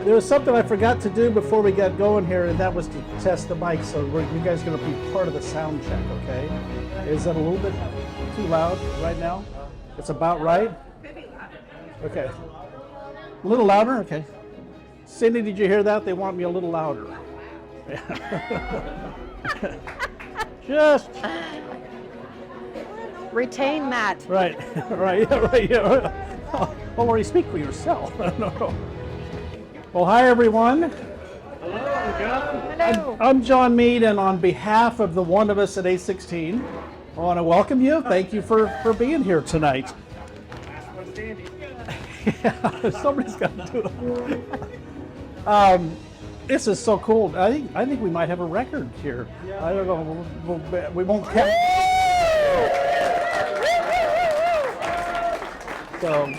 There was something I forgot to do before we got going here, and that was to test the mic. So you guys are going to be part of the sound check, okay? Is that a little bit too loud right now? It's about right? Okay. A little louder? Okay. Cindy, did you hear that? They want me a little louder. Just retain that. Right, right, yeah, right. Yeah. Oh, Lori, speak for yourself. No. Well, hi everyone. Hello, John. Hello. I'm John Mead, and on behalf of the one of us at A16, I want to welcome you. Thank you for being here tonight. Yeah, somebody's got to do it. This is so cool. I think we might have a record here. I don't know. We won't count. So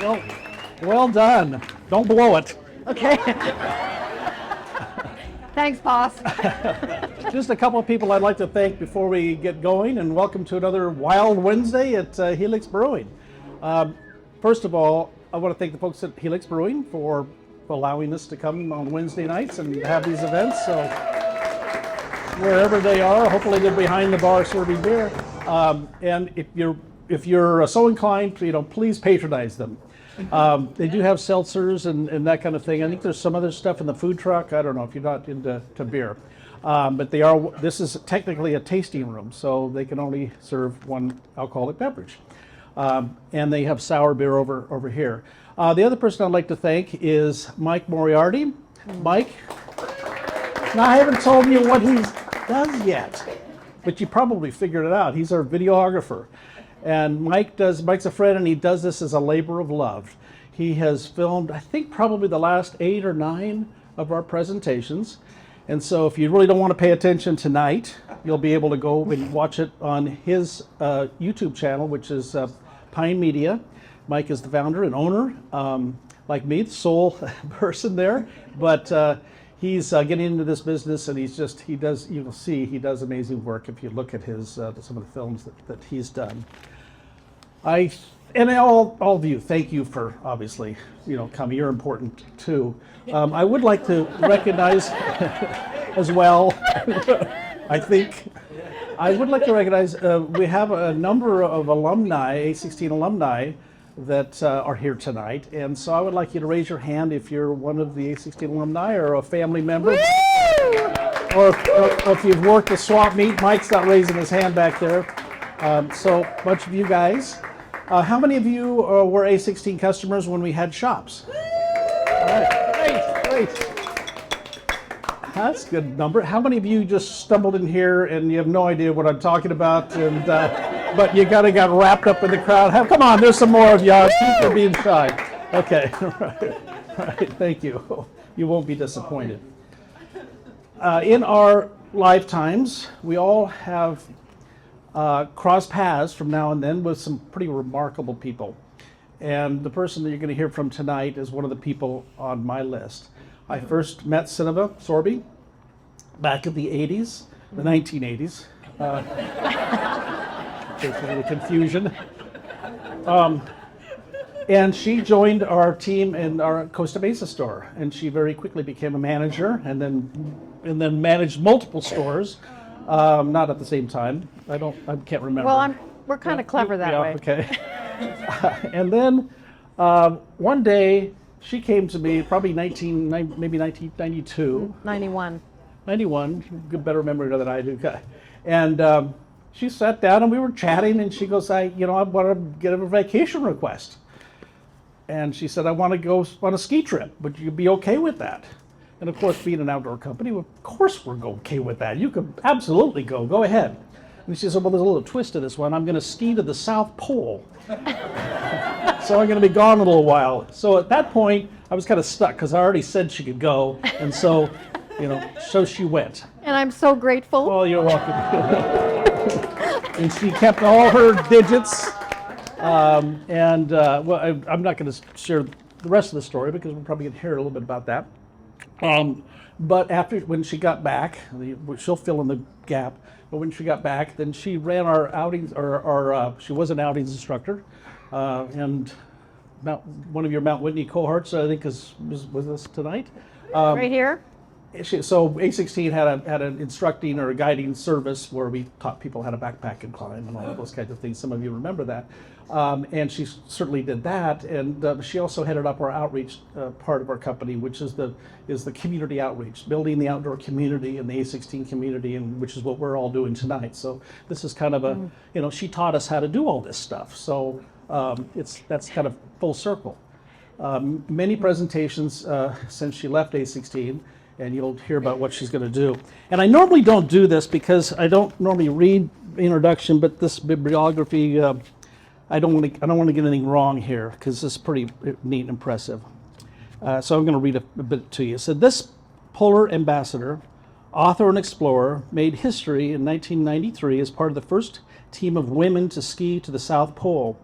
well done. Don't blow it. Okay. Thanks, boss. Just a couple of people I'd like to thank before we get going, and welcome to another Wild Wednesday at Helix Brewing. First of all, I want to thank the folks at Helix Brewing for allowing us to come on Wednesday nights and have these events. So wherever they are, hopefully they're behind the bar serving beer. And if you're so inclined, please patronize them. They do have seltzers and that kind of thing. I think there's some other stuff in the food truck. I don't know if you're not into beer. But this is technically a tasting room, so they can only serve one alcoholic beverage. And they have sour beer over here. The other person I'd like to thank is Mike Moriarty. Mike, now I haven't told you what he does yet, but you probably figured it out. He's our videographer. And Mike's a friend, and he does this as a labor of love. He has filmed, I think, probably the last 8 or 9 of our presentations. And so if you really don't want to pay attention tonight, you'll be able to go and watch it on his YouTube channel, which is Pine Media. Mike is the founder and owner, like me, the sole person there. But he's getting into this business, and you'll see he does amazing work if you look at his some of the films that he's done. And all of you, thank you for obviously coming. You're important too. I would like to recognize as well. I would like to recognize we have a number of alumni, A16 alumni, that are here tonight, and so I would like you to raise your hand if you're one of the A16 alumni or a family member. Or if you've worked with Swap Meet. Mike's not raising his hand back there. So a bunch of you guys. How many of you were A16 customers when we had shops? All right, great. That's a good number. How many of you just stumbled in here and you have no idea what I'm talking about, and but you got wrapped up in the crowd? Come on, there's some more of y'all. People are being shy. Okay, right, thank you. You won't be disappointed. In our lifetimes, we all have crossed paths from now and then with some pretty remarkable people. And the person that you're going to hear from tonight is one of the people on my list. I first met Sunniva Sorby back in the 80s, the 1980s. There's a little confusion. And she joined our team in our Costa Mesa store, and she very quickly became a manager, and then managed multiple stores, not at the same time. I can't remember. Well, we're kind of clever that way. Okay. And then one day she came to me, probably maybe 1992. 91. 91. Good, better memory than I do. And she sat down and we were chatting, and she goes, I want to get a vacation request. And she said, I want to go on a ski trip. Would you be okay with that? And of course, being an outdoor company, of course we're okay with that. You can absolutely go ahead. And she said, well, there's a little twist to this one. I'm going to ski to the South Pole. So I'm going to be gone a little while. So at that point, I was kind of stuck because I already said she could go. And so, so she went. And I'm so grateful. Well, you're welcome. And she kept all her digits. I'm not going to share the rest of the story because we're probably going to hear a little bit about that. But when she got back, she'll fill in the gap. But when she got back, then she ran our outings, she was an outings instructor, and one of your Mount Whitney cohorts, I think, was with us tonight. Right here. So A16 had an instructing or a guiding service where we taught people how to backpack and climb and all of those kinds of things. Some of you remember that. And she certainly did that. And she also headed up our outreach part of our company, which is the community outreach, building the outdoor community and the A16 community, and which is what we're all doing tonight. So this is kind of she taught us how to do all this stuff. So that's kind of full circle. Many presentations since she left A16. And you'll hear about what she's going to do. And I normally don't do this because I don't normally read the introduction, but this bibliography, I don't want to get anything wrong here because this is pretty neat and impressive. So I'm going to read a bit to you. So this polar ambassador, author and explorer, made history in 1993 as part of the first team of women to ski to the South Pole.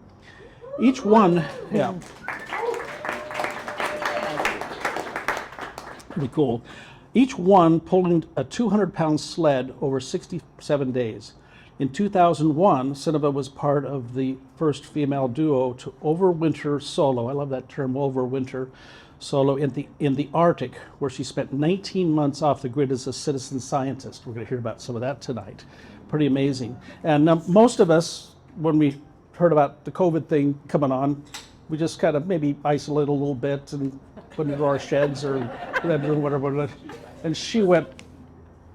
Each one, pretty cool. Each one pulling a 200-pound sled over 67 days. In 2001, Sunniva was part of the first female duo to overwinter solo. I love that term, overwinter solo, in the Arctic, where she spent 19 months off the grid as a citizen scientist. We're going to hear about some of that tonight. Pretty amazing. And most of us, when we heard about the COVID thing coming on, we just kind of maybe isolate a little bit and put into our sheds or whatever. And she went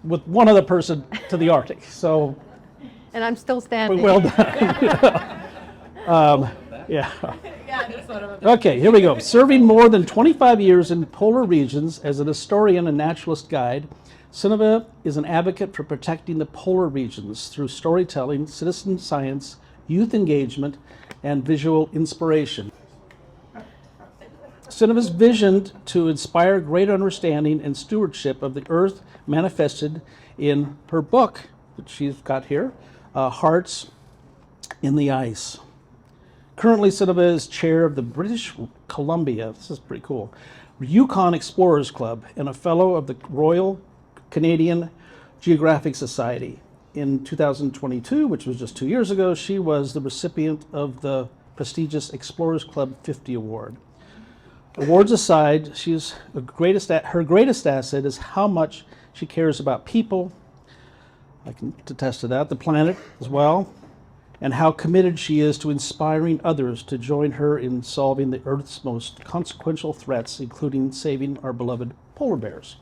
with one other person to the Arctic. So, and I'm still standing. Well done. Okay, here we go. Serving more than 25 years in polar regions as an historian and naturalist guide, Sunniva is an advocate for protecting the polar regions through storytelling, citizen science, youth engagement, and visual inspiration. Sunniva's vision to inspire greater understanding and stewardship of the earth manifested in her book, which she's got here, Hearts in the Ice. Currently, Sunniva is chair of the British Columbia, this is pretty cool, Yukon Explorers Club, and a fellow of the Royal Canadian Geographic Society. In 2022, which was just 2 years ago, she was the recipient of the prestigious Explorers Club 50 Award. Awards aside, her greatest asset is how much she cares about people, I can attest to that, the planet as well, and how committed she is to inspiring others to join her in solving the Earth's most consequential threats, including saving our beloved polar bears.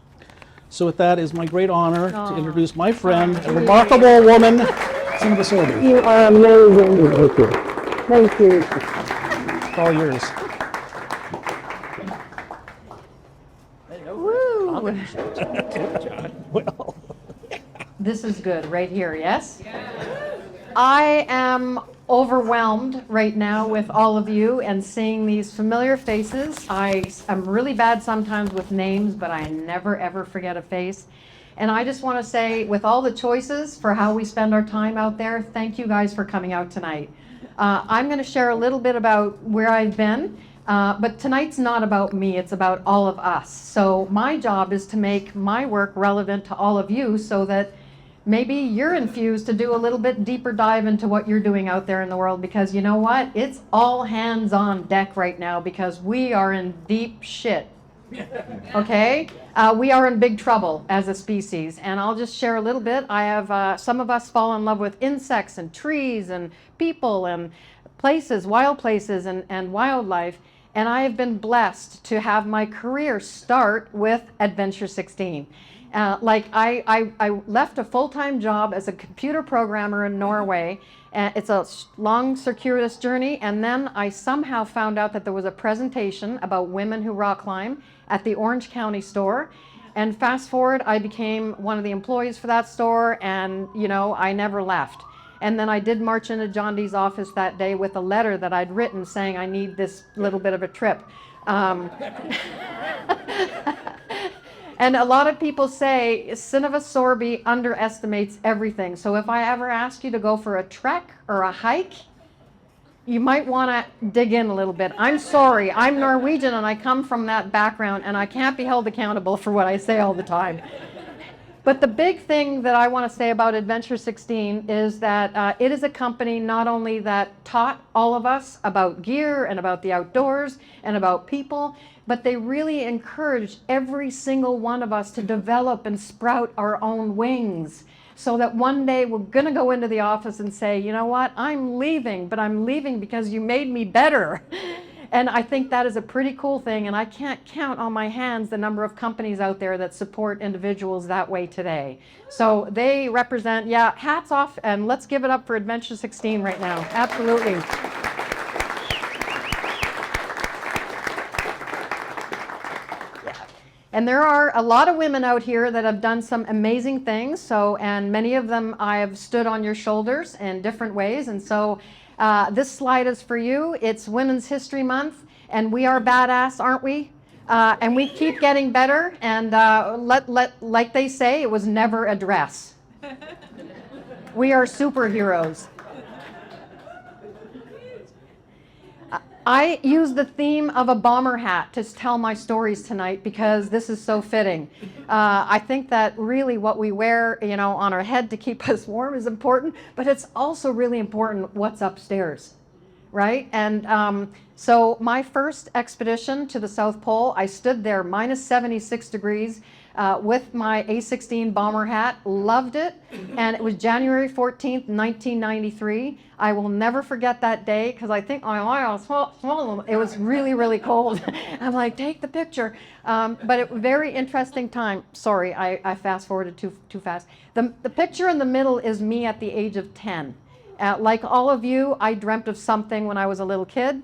So with that, it is my great honor to introduce my friend, a remarkable woman, Sunniva Sorby. You are amazing. Thank you. It's all yours. Woo! This is good right here, yes? I am overwhelmed right now with all of you and seeing these familiar faces. I'm really bad sometimes with names, but I never ever forget a face. And I just want to say, with all the choices for how we spend our time out there, thank you guys for coming out tonight. I'm going to share a little bit about where I've been, but tonight's not about me, it's about all of us. So my job is to make my work relevant to all of you so that maybe you're infused to do a little bit deeper dive into what you're doing out there in the world, because you know what? It's all hands on deck right now because we are in deep shit. Okay? We are in big trouble as a species, and I'll just share a little bit. I have some of us fall in love with insects and trees and people and places, wild places and wildlife, and I have been blessed to have my career start with Adventure 16. I left a full-time job as a computer programmer in Norway. It's a long, circuitous journey, and then I somehow found out that there was a presentation about women who rock climb at the Orange County store. And fast forward, I became one of the employees for that store, and you know, I never left. And then I did march into John Dee's office that day with a letter that I'd written saying I need this little bit of a trip. And a lot of people say Sunniva Sorby underestimates everything. So if I ever ask you to go for a trek or a hike, you might want to dig in a little bit. I'm sorry, I'm Norwegian and I come from that background and I can't be held accountable for what I say all the time. But the big thing that I want to say about Adventure 16 is that it is a company not only that taught all of us about gear and about the outdoors and about people, but they really encouraged every single one of us to develop and sprout our own wings, so that one day we're going to go into the office and say, you know what, I'm leaving, but I'm leaving because you made me better. And I think that is a pretty cool thing, and I can't count on my hands the number of companies out there that support individuals that way today. So they represent, yeah, hats off, and let's give it up for Adventure 16 right now. Absolutely. And there are a lot of women out here that have done some amazing things. So, and many of them I have stood on your shoulders in different ways. And so this slide is for you. It's Women's History Month, and we are badass, aren't we? And we keep getting better. And like they say, it was never a dress. We are superheroes. I use the theme of a bomber hat to tell my stories tonight because this is so fitting. I think that really what we wear, you know, on our head to keep us warm is important, but it's also really important what's upstairs, right? And so my first expedition to the South Pole, I stood there minus 76 degrees with my A-16 bomber hat, loved it, and it was January 14th, 1993. I will never forget that day because I think it was really, really cold. I'm like, take the picture. But it was a very interesting time. Sorry, I fast forwarded too fast. The picture in the middle is me at the age of 10. Like all of you, I dreamt of something when I was a little kid,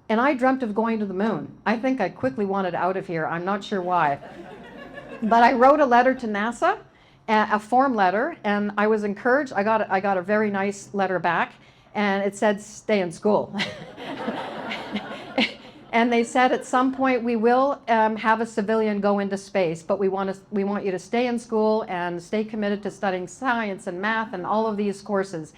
and I dreamt of going to the moon. I think I quickly wanted out of here. I'm not sure why. But I wrote a letter to NASA, a form letter, and I was encouraged. I got a very nice letter back, and it said, stay in school. And they said at some point we will have a civilian go into space, but we want you to stay in school and stay committed to studying science and math and all of these courses.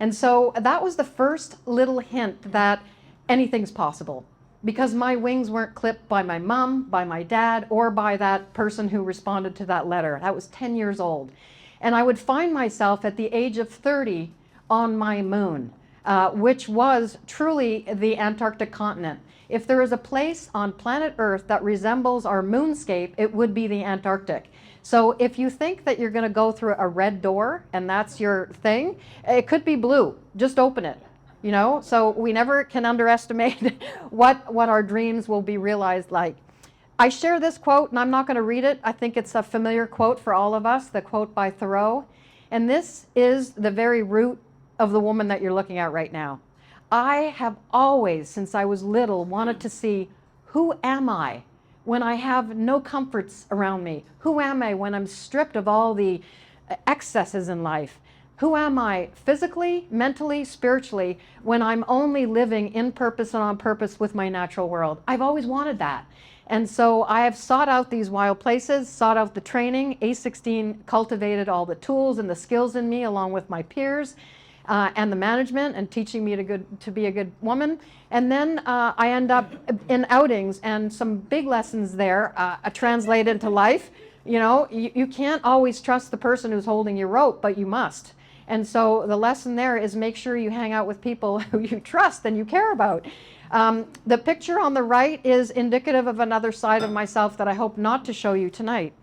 And so that was the first little hint that anything's possible, because my wings weren't clipped by my mom, by my dad, or by that person who responded to that letter. That was 10 years old. And I would find myself at the age of 30 on my moon, which was truly the Antarctic continent. If there is a place on planet Earth that resembles our moonscape, it would be the Antarctic. So if you think that you're going to go through a red door and that's your thing, it could be blue. Just open it. You know, so we never can underestimate what our dreams will be realized like. I share this quote, and I'm not going to read it. I think it's a familiar quote for all of us, the quote by Thoreau. And this is the very root of the woman that you're looking at right now. I have always, since I was little, wanted to see, who am I when I have no comforts around me? Who am I when I'm stripped of all the excesses in life? Who am I physically, mentally, spiritually, when I'm only living in purpose and on purpose with my natural world? I've always wanted that. And so I have sought out these wild places, sought out the training. A16 cultivated all the tools and the skills in me along with my peers and the management, and teaching me to be a good woman. And then I end up in outings, and some big lessons there translate into life. You know, you can't always trust the person who's holding your rope, but you must. And so the lesson there is make sure you hang out with people who you trust and you care about. The picture on the right is indicative of another side of myself that I hope not to show you tonight.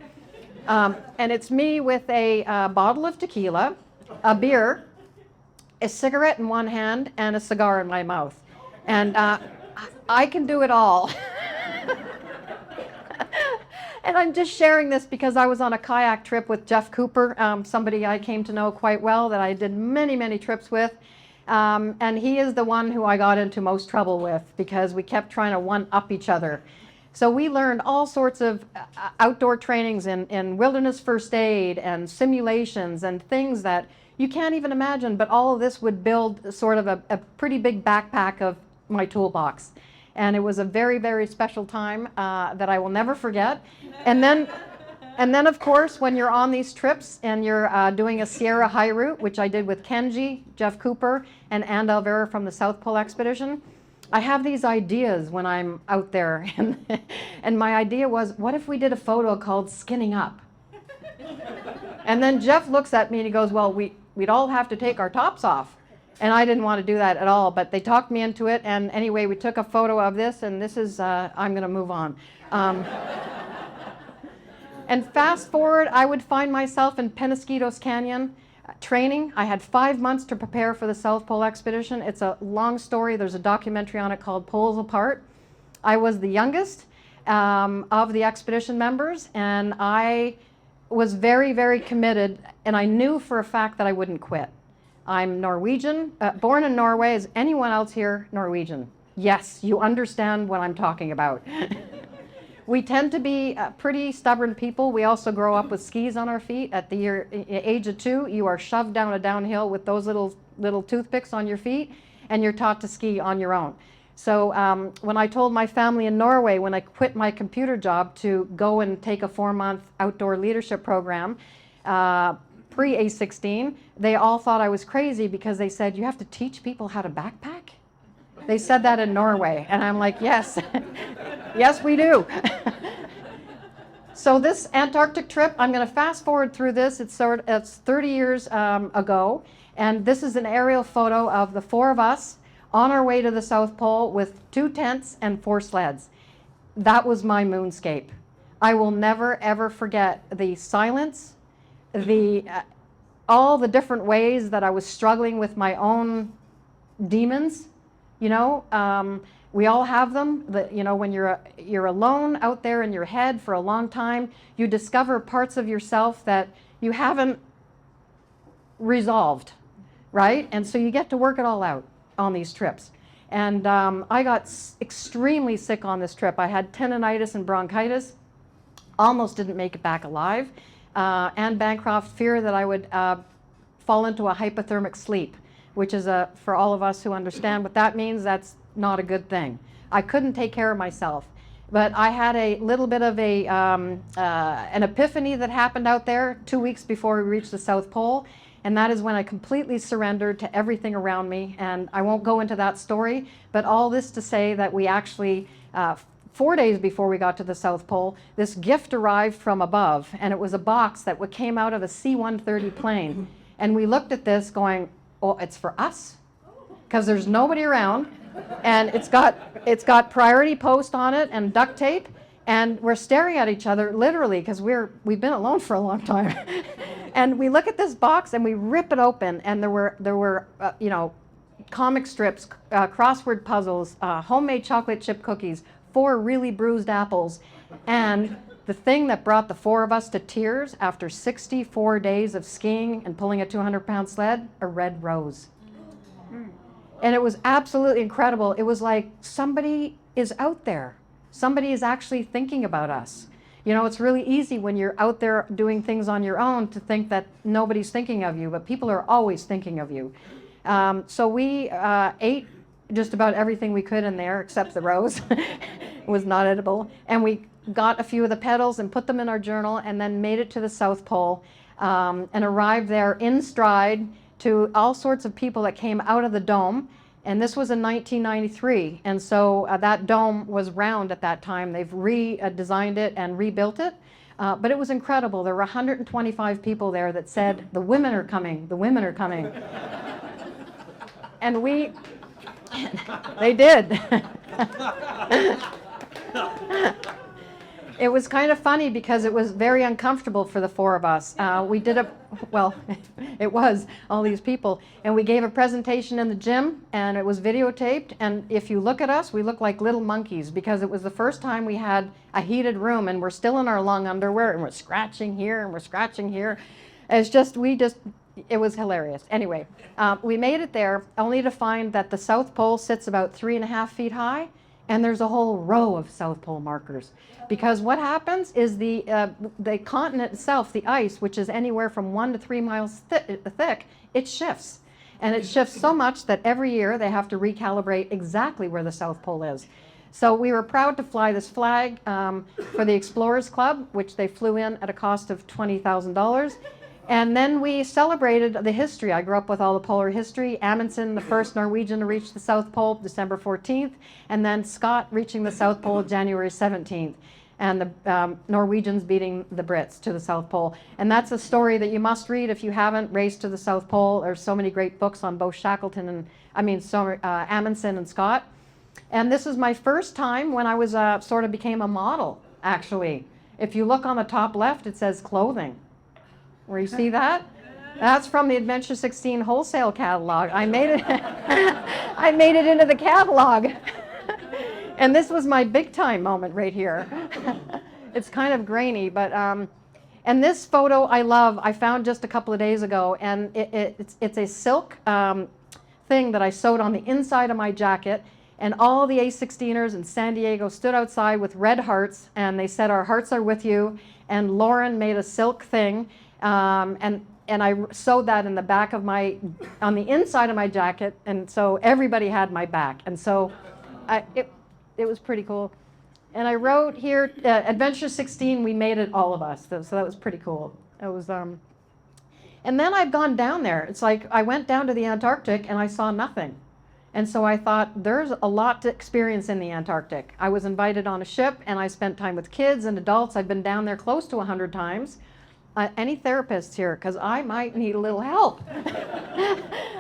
And it's me with a bottle of tequila, a beer, a cigarette in one hand, and a cigar in my mouth. And I can do it all. And I'm just sharing this because I was on a kayak trip with Jeff Cooper, somebody I came to know quite well that I did many, many trips with. And he is the one who I got into most trouble with because we kept trying to one-up each other. So we learned all sorts of outdoor trainings in wilderness first aid and simulations and things that you can't even imagine, but all of this would build sort of a pretty big backpack of my toolbox. And it was a very, very special time that I will never forget. And then, of course, when you're on these trips and you're doing a Sierra high route, which I did with Kenji, Jeff Cooper, and Ann Alvera from the South Pole Expedition, I have these ideas when I'm out there. And my idea was, what if we did a photo called Skinning Up? And then Jeff looks at me and he goes, well, we'd all have to take our tops off. And I didn't want to do that at all, but they talked me into it. And anyway, we took a photo of this, and this is, I'm going to move on. And fast forward, I would find myself in Penasquitos Canyon training. I had 5 months to prepare for the South Pole Expedition. It's a long story. There's a documentary on it called Poles Apart. I was the youngest of the expedition members, and I was very, very committed, and I knew for a fact that I wouldn't quit. I'm Norwegian, born in Norway. Is anyone else here Norwegian? Yes, you understand what I'm talking about. We tend to be pretty stubborn people. We also grow up with skis on our feet. At the age of 2, you are shoved down a downhill with those little toothpicks on your feet, and you're taught to ski on your own. So when I told my family in Norway, when I quit my computer job to go and take a 4-month outdoor leadership program, pre-A16, they all thought I was crazy because they said, you have to teach people how to backpack? They said that in Norway, and I'm like, yes, yes, we do. So this Antarctic trip, I'm going to fast forward through this. It's 30 years ago, and this is an aerial photo of the 4 of us on our way to the South Pole with 2 tents and 4 sleds. That was my moonscape. I will never, ever forget the silence, all the different ways that I was struggling with my own demons. You know, we all have them. You know, when you're alone out there in your head for a long time, you discover parts of yourself that you haven't resolved, right? And so you get to work it all out on these trips. And I got extremely sick on this trip. I had tendonitis and bronchitis, almost didn't make it back alive. Anne Bancroft feared that I would fall into a hypothermic sleep, which is for all of us who understand what that means, that's not a good thing. I couldn't take care of myself. But I had a little bit of an epiphany that happened out there 2 weeks before we reached the South Pole. And that is when I completely surrendered to everything around me. And I won't go into that story, but all this to say that we actually, 4 days before we got to the South Pole, this gift arrived from above. And it was a box that came out of a C-130 plane. And we looked at this going, oh, it's for us, because there's nobody around, and it's got priority post on it and duct tape, and we're staring at each other literally because we've been alone for a long time. And we look at this box and we rip it open, and there were you know, comic strips, crossword puzzles, homemade chocolate chip cookies, 4 really bruised apples, and the thing that brought the 4 of us to tears after 64 days of skiing and pulling a 200-pound sled, a red rose. And it was absolutely incredible. It was like somebody is out there. Somebody is actually thinking about us. You know, it's really easy when you're out there doing things on your own to think that nobody's thinking of you, but people are always thinking of you. So we ate just about everything we could in there except the rose. It was not edible. And we got a few of the petals and put them in our journal, and then made it to the South Pole and arrived there in stride to all sorts of people that came out of the dome. And this was in 1993, and so that dome was round at that time. They've redesigned it and rebuilt it, but it was incredible. There were 125 people there that said, the women are coming, the women are coming. And they did. It was kind of funny because it was very uncomfortable for the 4 of us. We did well, it was, all these people. And we gave a presentation in the gym, and it was videotaped. And if you look at us, we look like little monkeys because it was the first time we had a heated room, and we're still in our long underwear, and we're scratching here, and we're scratching here. It's just, it was hilarious. Anyway, we made it there only to find that the South Pole sits about 3.5 feet high, And there's a whole row of South Pole markers. Because what happens is the continent itself, the ice, which is anywhere from 1 to 3 miles thick, it shifts. And it shifts so much that every year they have to recalibrate exactly where the South Pole is. So we were proud to fly this flag for the Explorers Club, which they flew in at a cost of $20,000. And then we celebrated the history. I grew up with all the polar history. Amundsen, the first Norwegian to reach the South Pole, December 14th. And then Scott reaching the South Pole January 17th. And the Norwegians beating the Brits to the South Pole. And that's a story that you must read if you haven't, Race to the South Pole. There's so many great books on both Amundsen and Scott. And this is my first time when I was sort of became a model, actually. If you look on the top left, it says clothing. Where you see that? That's from the Adventure 16 wholesale catalog. I made it, I made it into the catalog. And this was my big time moment right here. It's kind of grainy, but, and this photo I love, I found just a couple of days ago, and it's a silk thing that I sewed on the inside of my jacket, and all the A16ers in San Diego stood outside with red hearts, and they said, "Our hearts are with you," and Lauren made a silk thing, and I sewed that in the back of on the inside of my jacket, and so everybody had my back, and so it was pretty cool. And I wrote here, Adventure 16, we made it, all of us. So that was pretty cool. It was, and then I've gone down there. It's like I went down to the Antarctic and I saw nothing. And so I thought, there's a lot to experience in the Antarctic. I was invited on a ship and I spent time with kids and adults. I've been down there close to 100 times. Any therapists here? Because I might need a little help.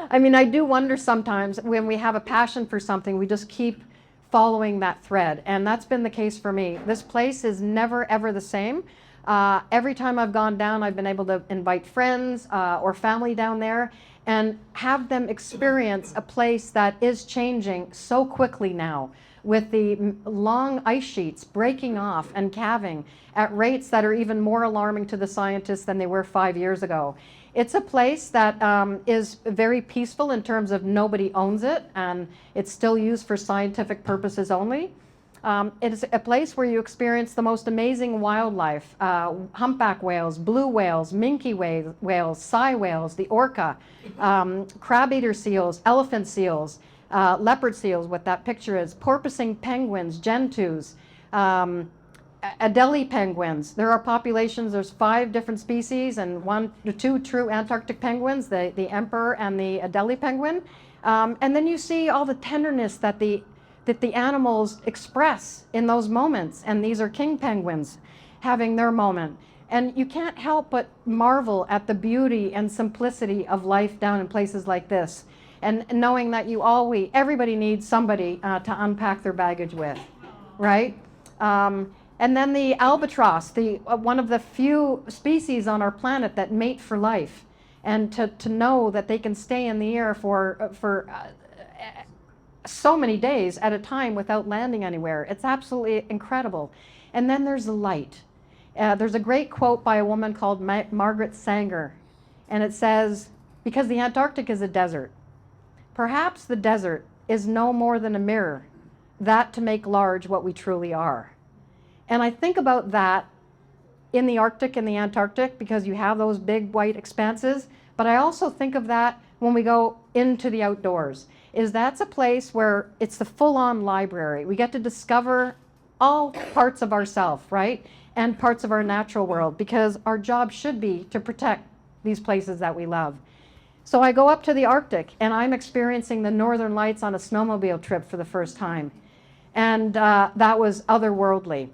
I mean, I do wonder sometimes when we have a passion for something, we just keep following that thread, and that's been the case for me. This place is never ever the same. Every time I've gone down, I've been able to invite friends or family down there and have them experience a place that is changing so quickly now, with the long ice sheets breaking off and calving at rates that are even more alarming to the scientists than they were 5 years ago. It's a place that is very peaceful in terms of nobody owns it, and it's still used for scientific purposes only. It's a place where you experience the most amazing wildlife, humpback whales, blue whales, minke whales, sei whales, the orca, crab-eater seals, elephant seals, leopard seals, what that picture is, porpoising penguins, gentoos, Adelie penguins. There are populations, there's 5 different species and 1 to 2 true Antarctic penguins, the emperor and the Adelie penguin. And then you see all the tenderness that the animals express in those moments. And these are king penguins having their moment. And you can't help but marvel at the beauty and simplicity of life down in places like this. And knowing that everybody needs somebody to unpack their baggage with, right? And then the albatross, one of the few species on our planet that mate for life, and to know that they can stay in the air for so many days at a time without landing anywhere. It's absolutely incredible. And then there's the light. There's a great quote by a woman called Margaret Sanger, and it says, "Because the Antarctic is a desert, perhaps the desert is no more than a mirror, that to make large what we truly are." And I think about that in the Arctic and the Antarctic because you have those big white expanses, but I also think of that when we go into the outdoors, that's a place where it's the full-on library. We get to discover all parts of ourselves, right? And parts of our natural world, because our job should be to protect these places that we love. So I go up to the Arctic and I'm experiencing the Northern Lights on a snowmobile trip for the first time. And that was otherworldly.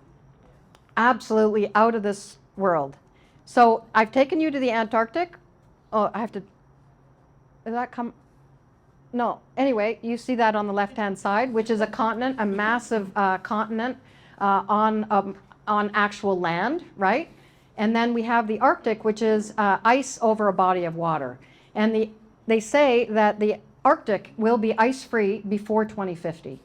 Absolutely out of this world. So I've taken you to the Antarctic. Oh, I have to, does that come? No. Anyway, you see that on the left-hand side, which is a continent, a massive continent on actual land, right? And then we have the Arctic, which is ice over a body of water. And they say that the Arctic will be ice-free before 2050.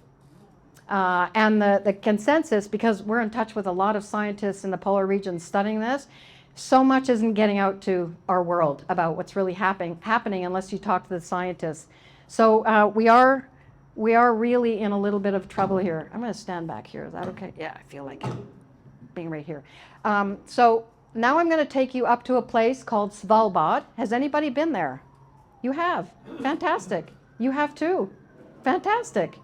And the consensus, because we're in touch with a lot of scientists in the polar regions studying this, so much isn't getting out to our world about what's really happening unless you talk to the scientists. So we are we are really in a little bit of trouble here. I'm going to stand back here. Is that okay? Yeah, I feel like being right here. So now I'm going to take you up to a place called Svalbard. Has anybody been there? You have. Fantastic. You have too. Fantastic.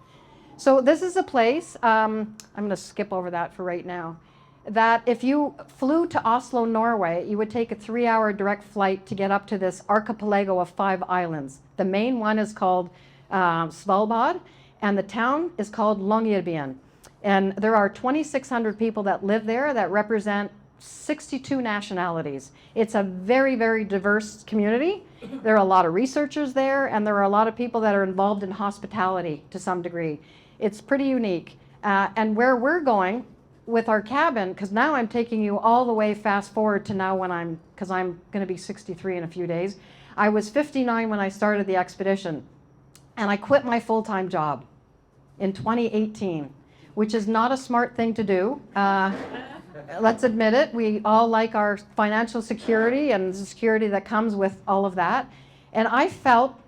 So this is a place, I'm going to skip over that for right now, that if you flew to Oslo, Norway, you would take a 3-hour direct flight to get up to this archipelago of 5 islands. The main one is called Svalbard, and the town is called Longyearbyen. And there are 2,600 people that live there that represent 62 nationalities. It's a very, very diverse community. There are a lot of researchers there, and there are a lot of people that are involved in hospitality to some degree. It's pretty unique. And where we're going with our cabin, because now I'm taking you all the way fast forward to now when because I'm going to be 63 in a few days. I was 59 when I started the expedition, and I quit my full-time job in 2018, which is not a smart thing to do. Let's admit it, we all like our financial security and the security that comes with all of that. And I felt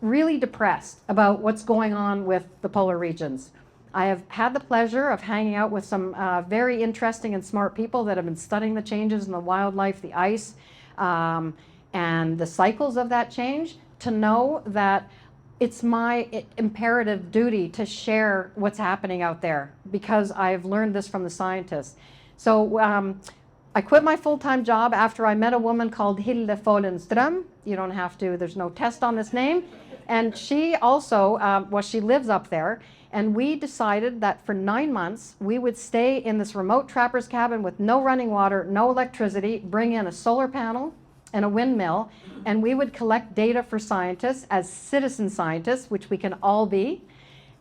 really depressed about what's going on with the polar regions. I have had the pleasure of hanging out with some very interesting and smart people that have been studying the changes in the wildlife, the ice, and the cycles of that change, to know that it's my imperative duty to share what's happening out there, because I've learned this from the scientists. So I quit my full-time job after I met a woman called Hilde Falun Strom. You don't have to, there's no test on this name. And she also, she lives up there. And we decided that for 9 months, we would stay in this remote trapper's cabin with no running water, no electricity, bring in a solar panel and a windmill, and we would collect data for scientists as citizen scientists, which we can all be.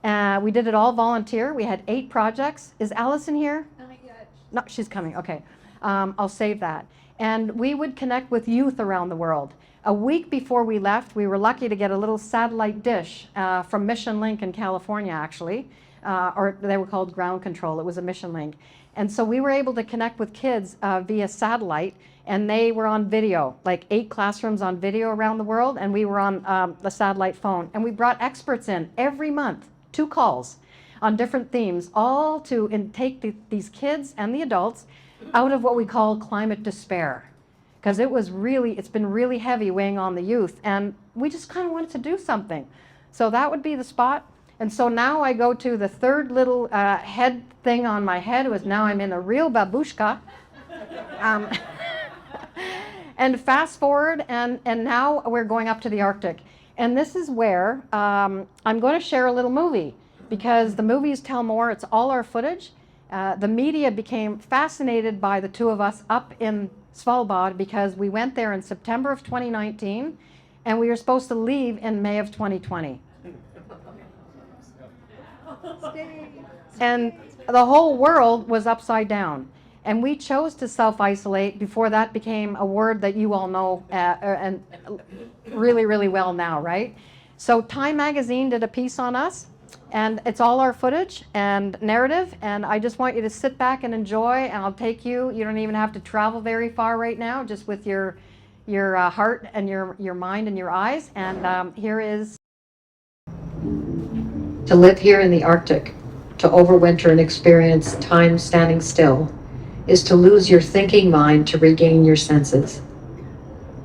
We did it all volunteer. We had 8 projects. Is Allison here? Not yet. No, she's coming. Okay. I'll save that. And we would connect with youth around the world. A week before we left, we were lucky to get a little satellite dish from Mission Link in California, actually, or they were called ground control. It was a Mission Link. And so we were able to connect with kids via satellite, and they were on video, like 8 classrooms on video around the world, and we were on the satellite phone. And we brought experts in every month, 2 calls on different themes, all to take these kids and the adults out of what we call climate despair. Because it's been really heavy weighing on the youth, and we just kind of wanted to do something. So that would be the spot. And so now I go to the 3rd little head thing on my head, was now I'm in a real babushka. And fast forward, and now we're going up to the Arctic. And this is where I'm going to share a little movie, because the movies tell more. It's all our footage. The media became fascinated by the 2 of us up in Svalbard, because we went there in September of 2019, and we were supposed to leave in May of 2020. And the whole world was upside down. And we chose to self-isolate before that became a word that you all know and really, really well now, right? So Time Magazine did a piece on us, and it's all our footage and narrative, and I just want you to sit back and enjoy, and I'll take you. You don't even have to travel very far right now, just with your heart and your mind and your eyes. And here is... To live here in the Arctic, to overwinter and experience time standing still, is to lose your thinking mind to regain your senses.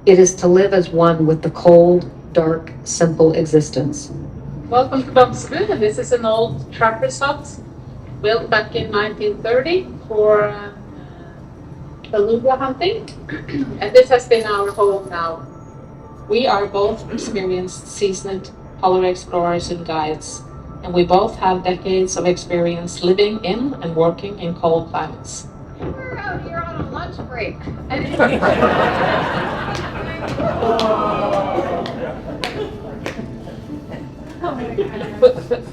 It is to live as one with the cold, dark, simple existence. Welcome to Boxwood. This is an old trapper's hut built back in 1930 for beluga hunting. And this has been our home now. We are both experienced, seasoned polar explorers and guides, and we both have decades of experience living in and working in cold climates. We're out here on a lunch break. Oh my God.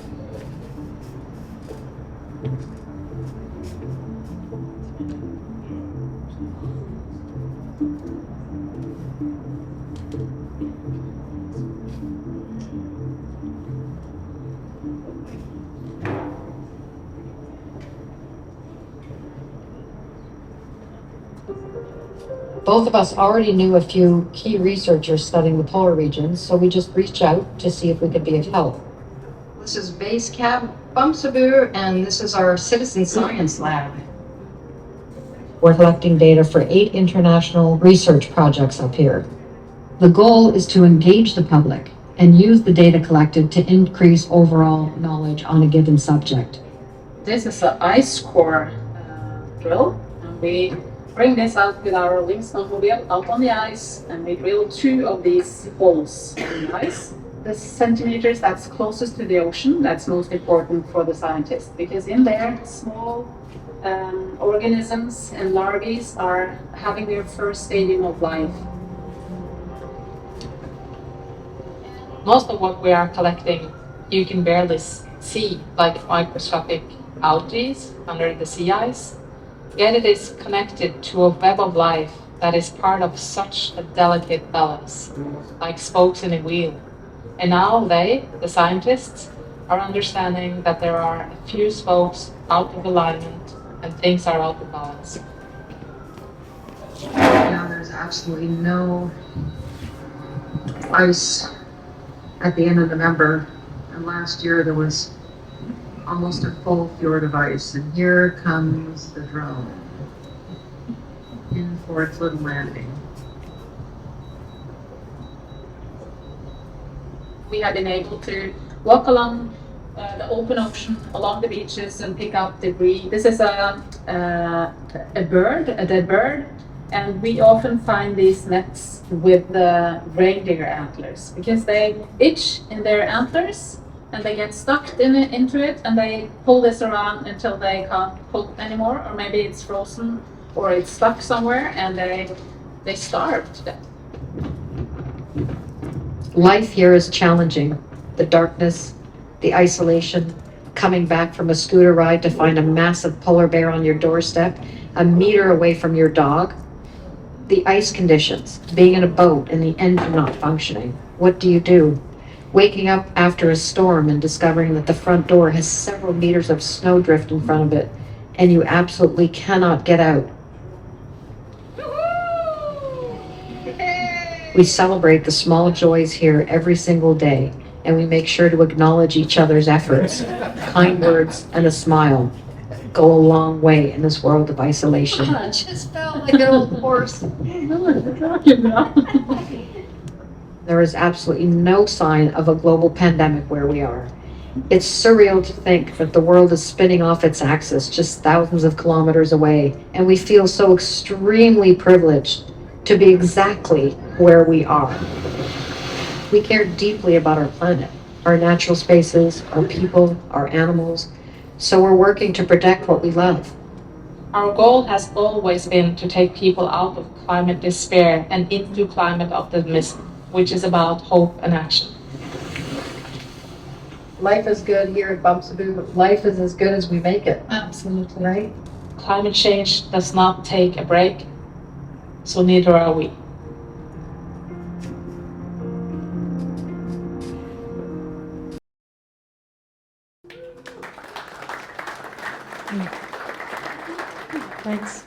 Both of us already knew a few key researchers studying the polar regions, so we just reached out to see if we could be of help. This is Base Camp Bumsaboo, and this is our citizen science lab. We're collecting data for 8 international research projects up here. The goal is to engage the public and use the data collected to increase overall knowledge on a given subject. This is an ice core drill. And we bring this out with our Link snowmobile out on the ice, and we drill 2 of these holes in the ice. The centimeters that's closest to the ocean, that's most important for the scientists, because in there small organisms and larvae are having their first stadium of life. Most of what we are collecting you can barely see, like microscopic algae under the sea ice, yet it is connected to a web of life that is part of such a delicate balance, like spokes in a wheel. And now they, the scientists, are understanding that there are a few spokes out of alignment and things are out of balance. Now there's absolutely no ice at the end of November, and last year there was almost a full fjord of ice, and here comes the drone in for its little landing. We have been able to walk along the open ocean, along the beaches, and pick up debris. This is a dead bird, and we often find these nets with the reindeer antlers because they itch in their antlers and they get stuck into it, and they pull this around until they can't pull anymore, or maybe it's frozen or it's stuck somewhere and they starve to death. Life here is challenging. The darkness, the isolation, coming back from a scooter ride to find a massive polar bear on your doorstep, a meter away from your dog. The ice conditions, being in a boat and the engine not functioning. What do? Waking up after a storm and discovering that the front door has several meters of snowdrift in front of it, and you absolutely cannot get out. We celebrate the small joys here every single day, and we make sure to acknowledge each other's efforts. Kind words and a smile go a long way in this world of isolation. I just felt like an old horse. There is absolutely no sign of a global pandemic where we are. It's surreal to think that the world is spinning off its axis just thousands of kilometers away, and we feel so extremely privileged to be exactly where we are. We care deeply about our planet, our natural spaces, our people, our animals, so we're working to protect what we love. Our goal has always been to take people out of climate despair and into climate optimism, which is about hope and action. Life is good here at Bumsaboo. Life is as good as we make it. Absolutely. Right? Climate change does not take a break, so neither are we. Thanks.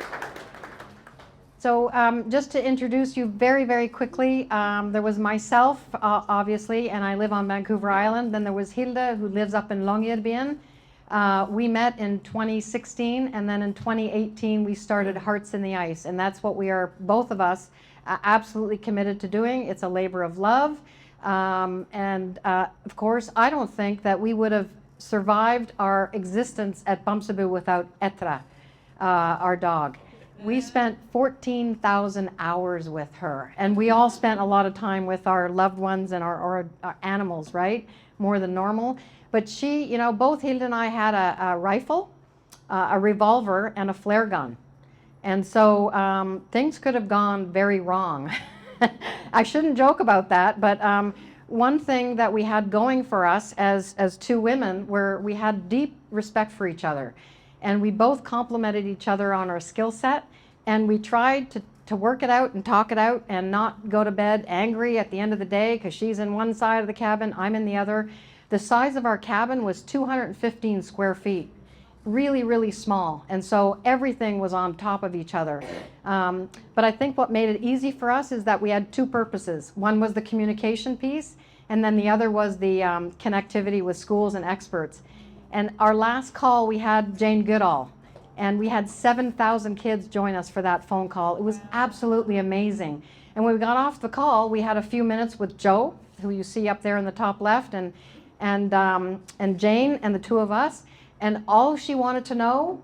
So just to introduce you very, very quickly, there was myself, obviously, and I live on Vancouver Island. Then there was Hilde, who lives up in Longyearbyen. We met in 2016, and then in 2018, we started Hearts in the Ice, and that's what we are, both of us, absolutely committed to doing. It's a labor of love, of course, I don't think that we would have survived our existence at Bumsaboo without Etra, our dog. We spent 14,000 hours with her, and we all spent a lot of time with our loved ones and our animals, right? More than normal. But she, you know, both Hilde and I had a rifle, a revolver, and a flare gun. And so things could have gone very wrong. I shouldn't joke about that, but one thing that we had going for us as 2 women were we had deep respect for each other. And we both complimented each other on our skill set, and we tried to work it out and talk it out and not go to bed angry at the end of the day because she's in one side of the cabin, I'm in the other. The size of our cabin was 215 square feet, really, really small. And so everything was on top of each other. But I think what made it easy for us is that we had 2 purposes. One was the communication piece, and then the other was the connectivity with schools and experts. And our last call, we had Jane Goodall, and we had 7,000 kids join us for that phone call. It was absolutely amazing. And when we got off the call, we had a few minutes with Joe, who you see up there in the top left, and Jane and the two of us. And all she wanted to know,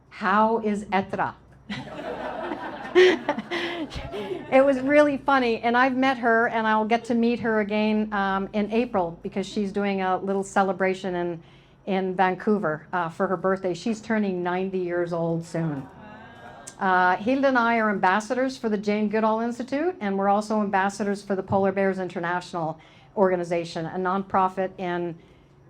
how is Etra? It was really funny, and I've met her, and I'll get to meet her again in April, because she's doing a little celebration in Vancouver for her birthday. She's turning 90 years old soon. Hilde and I are ambassadors for the Jane Goodall Institute, and we're also ambassadors for the Polar Bears International organization, a nonprofit in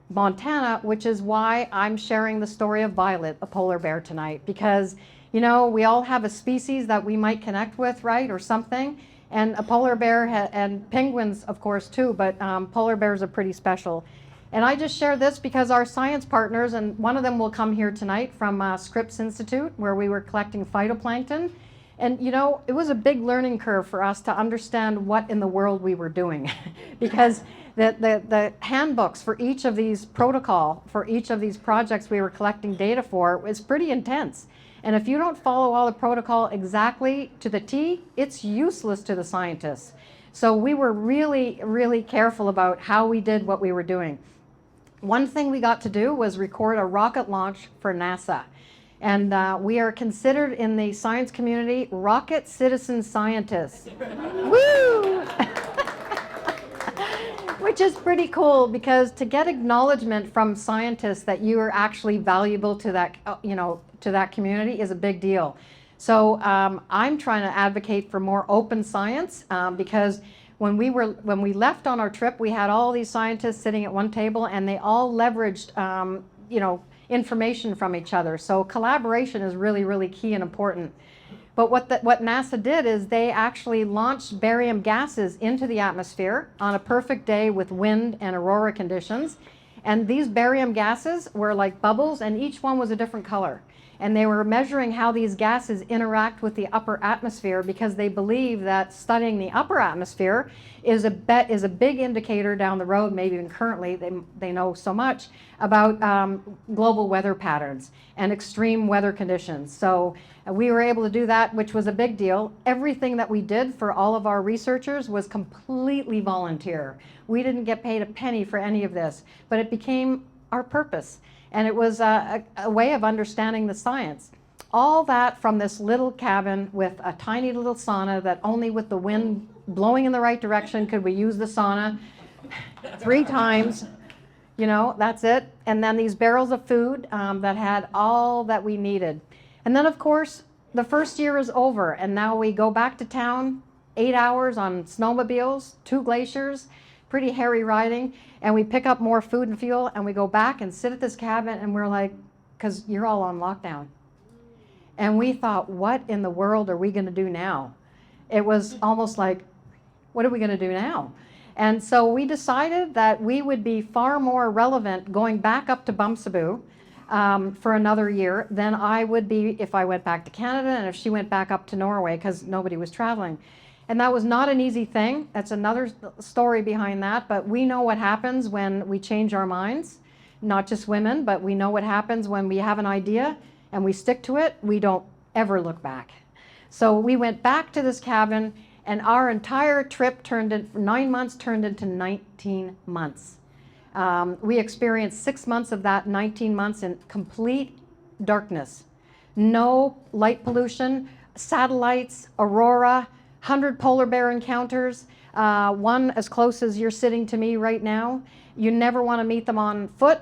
Montana, which is why I'm sharing the story of Violet, a polar bear, tonight, because you know, we all have a species that we might connect with, right, or something. And a polar bear, and penguins, of course, too, but polar bears are pretty special. And I just share this because our science partners, and one of them will come here tonight from Scripps Institute, where we were collecting phytoplankton. And, you know, it was a big learning curve for us to understand what in the world we were doing. Because the handbooks for each of these protocol, for each of these projects we were collecting data for, was pretty intense. And if you don't follow all the protocol exactly to the T, it's useless to the scientists. So we were really, really careful about how we did what we were doing. One thing we got to do was record a rocket launch for NASA. And we are considered in the science community rocket citizen scientists. Woo! Which is pretty cool, because to get acknowledgement from scientists that you are actually valuable to that, to that community is a big deal. So I'm trying to advocate for more open science, because when we left on our trip, we had all these scientists sitting at one table, and they all leveraged information from each other. So collaboration is really, really key and important. But what NASA did is they actually launched barium gases into the atmosphere on a perfect day with wind and aurora conditions. And these barium gases were like bubbles, and each one was a different color. And they were measuring how these gases interact with the upper atmosphere, because they believe that studying the upper atmosphere is a big indicator down the road, maybe even currently, they know so much about global weather patterns and extreme weather conditions. So we were able to do that, which was a big deal. Everything that we did for all of our researchers was completely volunteer. We didn't get paid a penny for any of this, but it became our purpose. And it was a way of understanding the science. All that from this little cabin with a tiny little sauna that only with the wind blowing in the right direction could we use the sauna 3 times. You know, that's it. And then these barrels of food that had all that we needed. And then, of course, the first year is over, and now we go back to town, 8 hours on snowmobiles, 2 glaciers, pretty hairy riding, and we pick up more food and fuel, and we go back and sit at this cabin, and we're like, because you're all on lockdown. And we thought, what in the world are we going to do now? It was almost like, what are we going to do now? And so we decided that we would be far more relevant going back up to Bumsaboo for another year than I would be if I went back to Canada and if she went back up to Norway, because nobody was traveling. And that was not an easy thing. That's another story behind that. But we know what happens when we change our minds, not just women, but we know what happens when we have an idea and we stick to it. We don't ever look back. So we went back to this cabin, and our entire trip 9 months turned into 19 months. We experienced 6 months of that 19 months in complete darkness. No light pollution, satellites, aurora, 100 polar bear encounters, one as close as you're sitting to me right now. You never want to meet them on foot.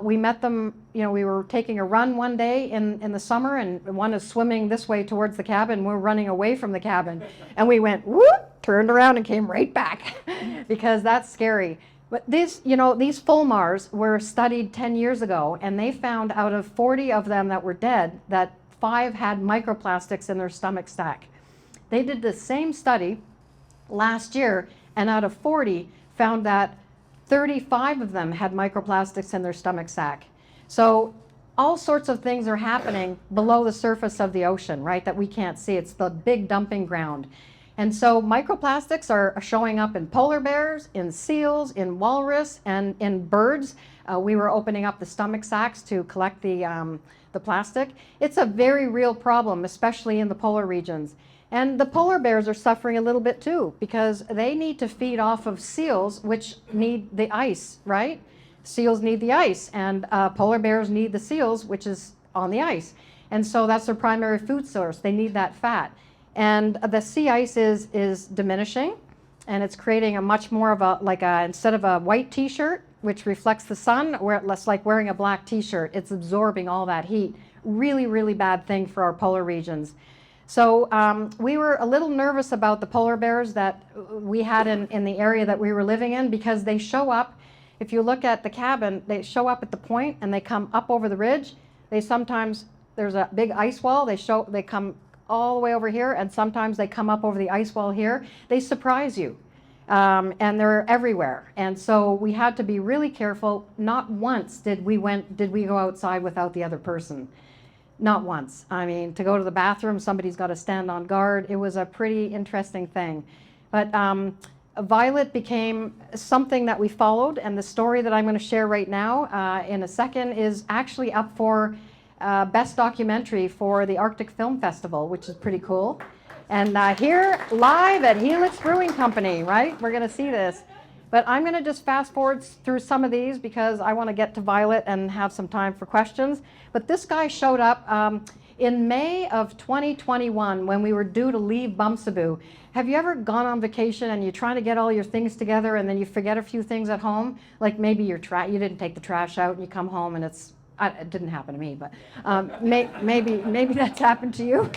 We met them, we were taking a run one day in the summer, and one is swimming this way towards the cabin. We're running away from the cabin. And we went, whoop, turned around and came right back because that's scary. But these fulmars were studied 10 years ago, and they found out of 40 of them that were dead, that 5 had microplastics in their stomach sac. They did the same study last year, and out of 40 found that 35 of them had microplastics in their stomach sac. So all sorts of things are happening below the surface of the ocean, right, that we can't see. It's the big dumping ground. And so microplastics are showing up in polar bears, in seals, in walrus, and in birds. We were opening up the stomach sacs to collect the plastic. It's a very real problem, especially in the polar regions. And the polar bears are suffering a little bit too, because they need to feed off of seals, which need the ice, right? Seals need the ice, and polar bears need the seals, which is on the ice. And so that's their primary food source. They need that fat. And the sea ice is diminishing, and it's creating a much more of a, instead of a white t-shirt, which reflects the sun, where it's like wearing a black t-shirt. It's absorbing all that heat. Really, really bad thing for our polar regions. So we were a little nervous about the polar bears that we had in the area that we were living in, because they show up, if you look at the cabin, they show up at the point and they come up over the ridge. They sometimes, there's a big ice wall, they come all the way over here, and sometimes they come up over the ice wall here. They surprise you. And they're everywhere. And so we had to be really careful. Not once did we go outside without the other person. Not once. I mean, to go to the bathroom, somebody's got to stand on guard. It was a pretty interesting thing. But Violet became something that we followed, and the story that I'm going to share right now in a second is actually up for Best Documentary for the Arctic Film Festival, which is pretty cool. And here, live at Helix Brewing Company, right? We're going to see this. But I'm going to just fast forward through some of these because I want to get to Violet and have some time for questions. But this guy showed up in May of 2021 when we were due to leave Bumsaboo. Have you ever gone on vacation and you're trying to get all your things together and then you forget a few things at home? Like maybe you didn't take the trash out and you come home and it didn't happen to me, but maybe that's happened to you.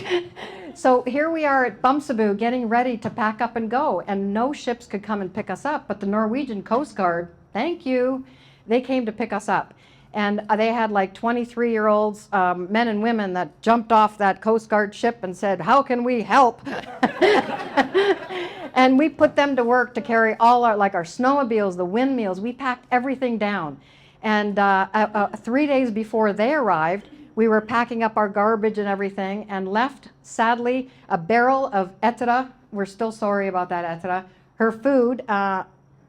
So here we are at Bumsaboo getting ready to pack up and go, and no ships could come and pick us up, but the Norwegian Coast Guard, thank you, they came to pick us up. And they had like 23-year-olds, men and women that jumped off that Coast Guard ship and said, how can we help? And we put them to work to carry all our snowmobiles, the windmills, we packed everything down. And 3 days before they arrived, we were packing up our garbage and everything and left, sadly, a barrel of Etera. We're still sorry about that Etera. Her food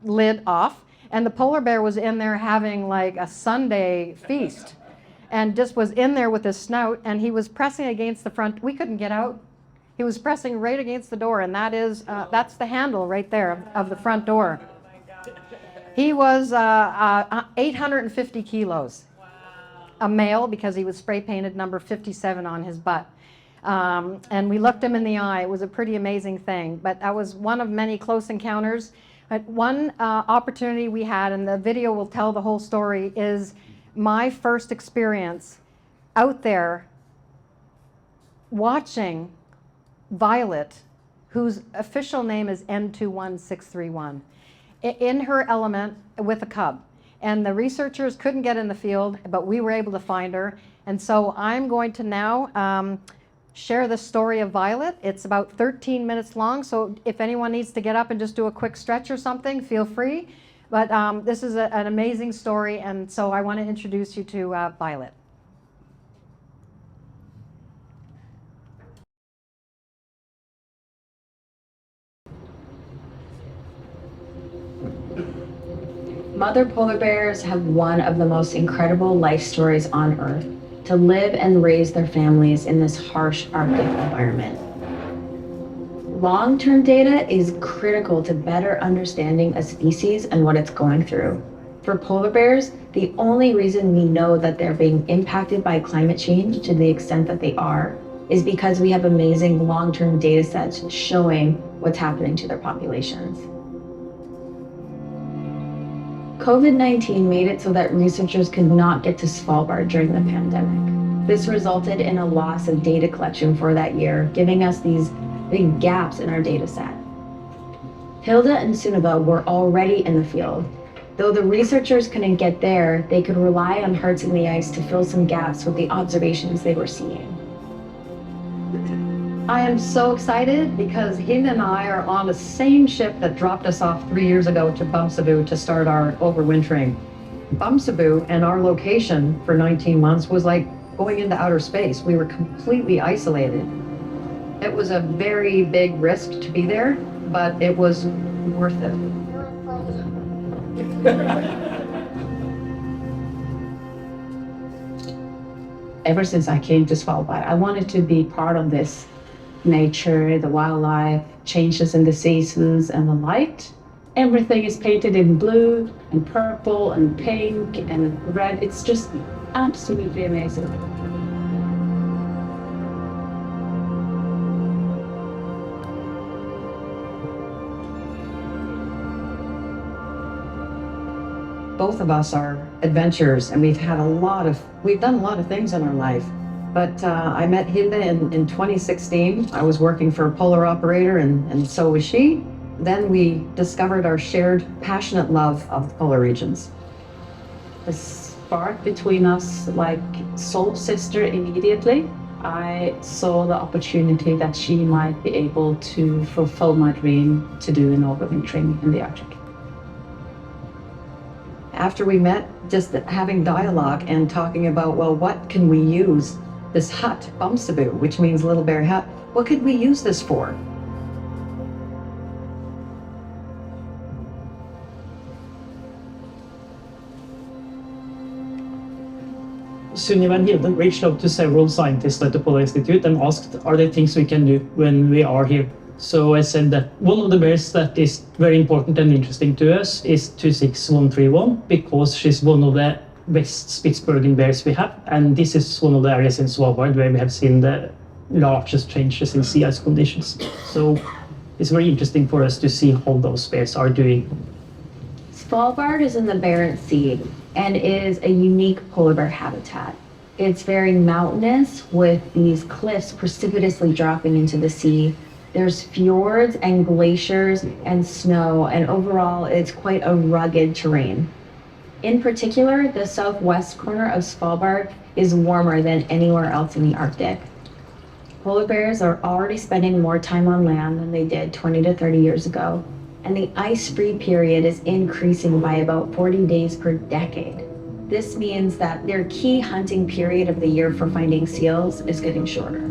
lid off, and the polar bear was in there having like a Sunday feast and just was in there with his snout, and he was pressing against the front. We couldn't get out. He was pressing right against the door, and that's the handle right there of the front door. He was 850 kilos. Wow. A male, because he was spray painted number 57 on his butt. And we looked him in the eye. It was a pretty amazing thing. But that was one of many close encounters. But one opportunity we had, and the video will tell the whole story, is my first experience out there watching Violet, whose official name is N21631. In her element with a cub. And the researchers couldn't get in the field, but we were able to find her. And so I'm going to now share the story of Violet. It's about 13 minutes long, so if anyone needs to get up and just do a quick stretch or something, feel free. But this is an amazing story, and so I want to introduce you to Violet. Mother polar bears have one of the most incredible life stories on Earth, to live and raise their families in this harsh Arctic environment. Long-term data is critical to better understanding a species and what it's going through. For polar bears, the only reason we know that they're being impacted by climate change to the extent that they are is because we have amazing long-term data sets showing what's happening to their populations. COVID-19 made it so that researchers could not get to Svalbard during the pandemic. This resulted in a loss of data collection for that year, giving us these big gaps in our data set. Hilde and Sunniva were already in the field. Though the researchers couldn't get there, they could rely on Hearts in the Ice to fill some gaps with the observations they were seeing. I am so excited because Hilde and I are on the same ship that dropped us off 3 years ago to Bumsaboo to start our overwintering. Bumsaboo and our location for 19 months was like going into outer space. We were completely isolated. It was a very big risk to be there, but it was worth it. Ever since I came to Svalbard, I wanted to be part of this nature, the wildlife, changes in the seasons and the light. Everything is painted in blue and purple and pink and red. It's just absolutely amazing. Both of us are adventurers, and we've done a lot of things in our life. But I met Hilde in 2016. I was working for a polar operator, and so was she. Then we discovered our shared passionate love of the polar regions. The spark between us like soul sister immediately. I saw the opportunity that she might be able to fulfill my dream to do an overwintering in the Arctic. After we met, just having dialogue and talking about, well, what can we use this hut, Bamsebu, which means little bear hut, what could we use this for? Sunniva and Hilde reached out to several scientists at the Polar Institute and asked, are there things we can do when we are here? So I said that one of the bears that is very important and interesting to us is 26131, because she's one of the best Spitsbergen bears we have. And this is one of the areas in Svalbard where we have seen the largest changes in sea ice conditions. So it's very interesting for us to see how those bears are doing. Svalbard is in the Barents Sea and is a unique polar bear habitat. It's very mountainous with these cliffs precipitously dropping into the sea. There's fjords and glaciers and snow, and overall it's quite a rugged terrain. In particular, the southwest corner of Svalbard is warmer than anywhere else in the Arctic. Polar bears are already spending more time on land than they did 20 to 30 years ago, and the ice-free period is increasing by about 40 days per decade. This means that their key hunting period of the year for finding seals is getting shorter.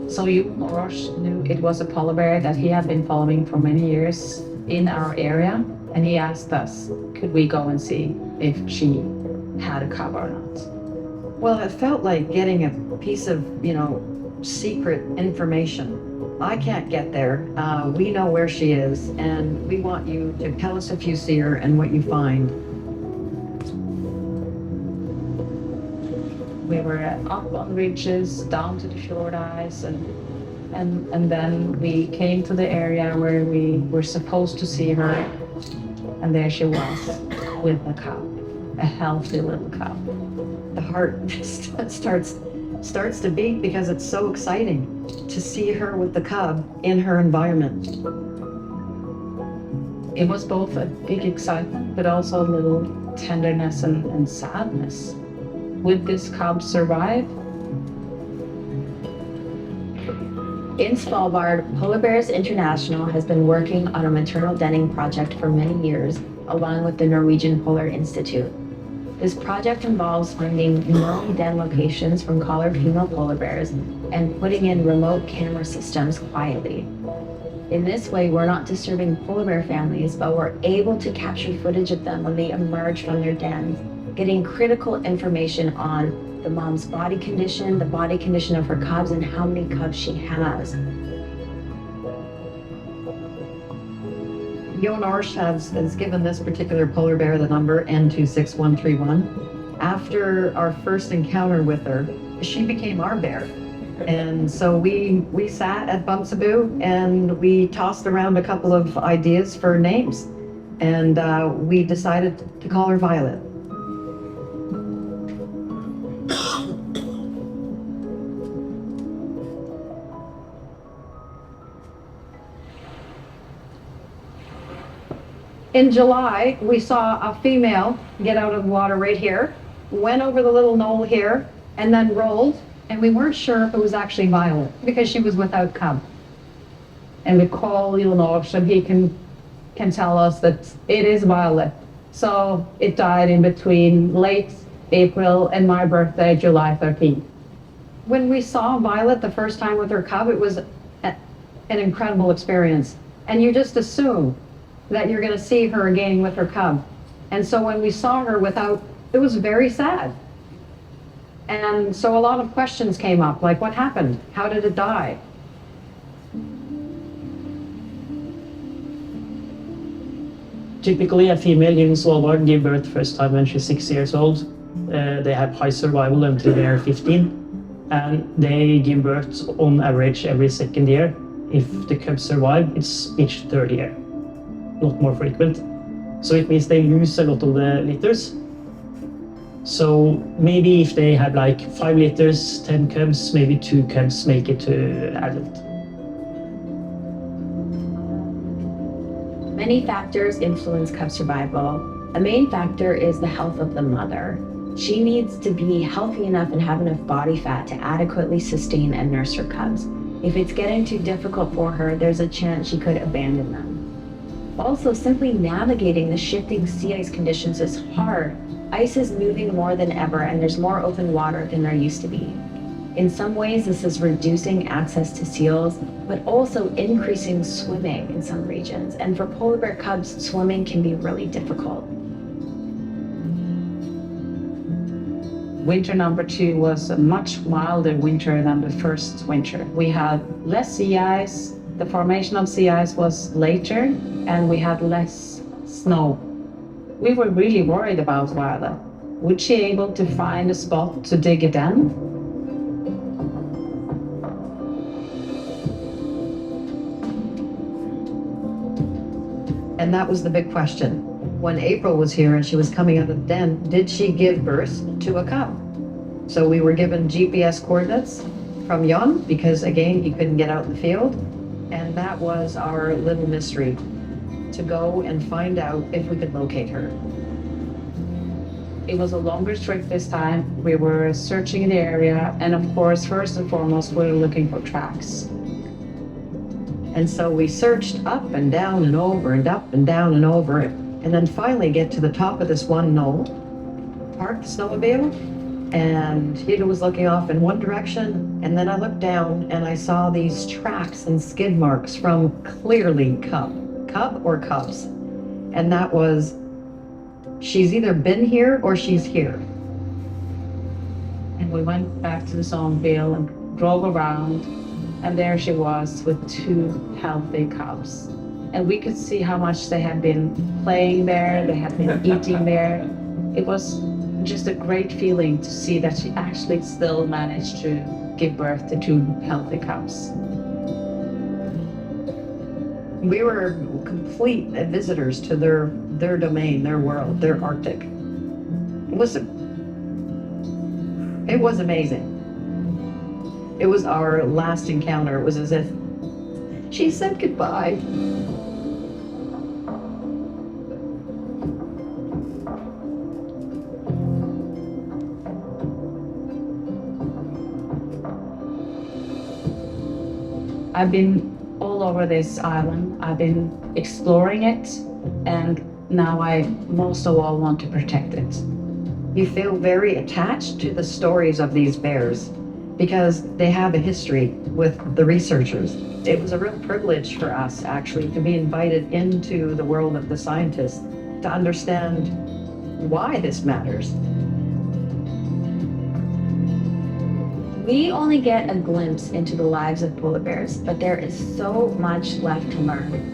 So Orosh knew it was a polar bear that he had been following for many years in our area, and he asked us, could we go and see if she had a cub or not? Well, it felt like getting a piece of, secret information. I can't get there. We know where she is, and we want you to tell us if you see her and what you find. We were up on ridges, down to the fjord ice, and then we came to the area where we were supposed to see her, and there she was with a cub, a healthy little cub. The heart starts to beat because it's so exciting to see her with the cub in her environment. It was both a big excitement, but also a little tenderness and sadness. Would this cub survive? In Svalbard, Polar Bears International has been working on a maternal denning project for many years, along with the Norwegian Polar Institute. This project involves finding known den locations from collared female polar bears and putting in remote camera systems quietly. In this way, we're not disturbing polar bear families, but we're able to capture footage of them when they emerge from their dens, getting critical information on the mom's body condition, the body condition of her cubs, and how many cubs she has. Jon Orsch has given this particular polar bear the number N26131. After our first encounter with her, she became our bear. And so we sat at Bamsebu and we tossed around a couple of ideas for names. And we decided to call her Violet. In July, we saw a female get out of the water right here, went over the little knoll here, and then rolled, and we weren't sure if it was actually Violet because she was without cub. And we called Jon and he can tell us that it is Violet. So it died in between late April and my birthday, July 13th. when we saw Violet the first time with her cub, it was an incredible experience. And you just assume that you're going to see her again with her cub. And so when we saw her without, it was very sad. And so a lot of questions came up, like what happened? How did it die? Typically, a female here in Svalbard gives birth first time when she's 6 years old. They have high survival until they are 15, and they give birth on average every second year. If the cubs survive, it's each third year, not more frequent. So it means they lose a lot of the litters. So maybe if they have like 5 litters, 10 cubs, maybe 2 cubs make it to adult. Many factors influence cub survival. A main factor is the health of the mother. She needs to be healthy enough and have enough body fat to adequately sustain and nurse her cubs. If it's getting too difficult for her, there's a chance she could abandon them. Also, simply navigating the shifting sea ice conditions is hard. Ice is moving more than ever, and there's more open water than there used to be. In some ways, this is reducing access to seals, but also increasing swimming in some regions. And for polar bear cubs, swimming can be really difficult. Winter number 2 was a much milder winter than the first winter. We had less sea ice, the formation of sea ice was later, and we had less snow. We were really worried about Violet. Would she be able to find a spot to dig a den? And that was the big question. When April was here and she was coming out of the den, did she give birth to a cub? So we were given GPS coordinates from Jon because, again, he couldn't get out in the field. And that was our little mystery, to go and find out if we could locate her. It was a longer trip this time. We were searching in the area, and of course, first and foremost, we were looking for tracks. And so we searched up and down and over and up and down and over it, and then finally get to the top of this one knoll, parked the snowmobile, and Hilde was looking off in one direction, and then I looked down and I saw these tracks and skid marks from clearly cub or cubs. And that was, she's either been here or she's here. And we went back to the snowmobile and drove around, and there she was with 2 healthy cubs. And we could see how much they had been playing there, they had been eating there. It was just a great feeling to see that she actually still managed to give birth to 2 healthy cubs. We were complete visitors to their domain, their world, their Arctic. It was amazing. It was our last encounter. It was as if she said goodbye. I've been all over this island. I've been exploring it, and now I most of all want to protect it. You feel very attached to the stories of these bears because they have a history with the researchers. It was a real privilege for us, actually, to be invited into the world of the scientists to understand why this matters. We only get a glimpse into the lives of polar bears, but there is so much left to learn.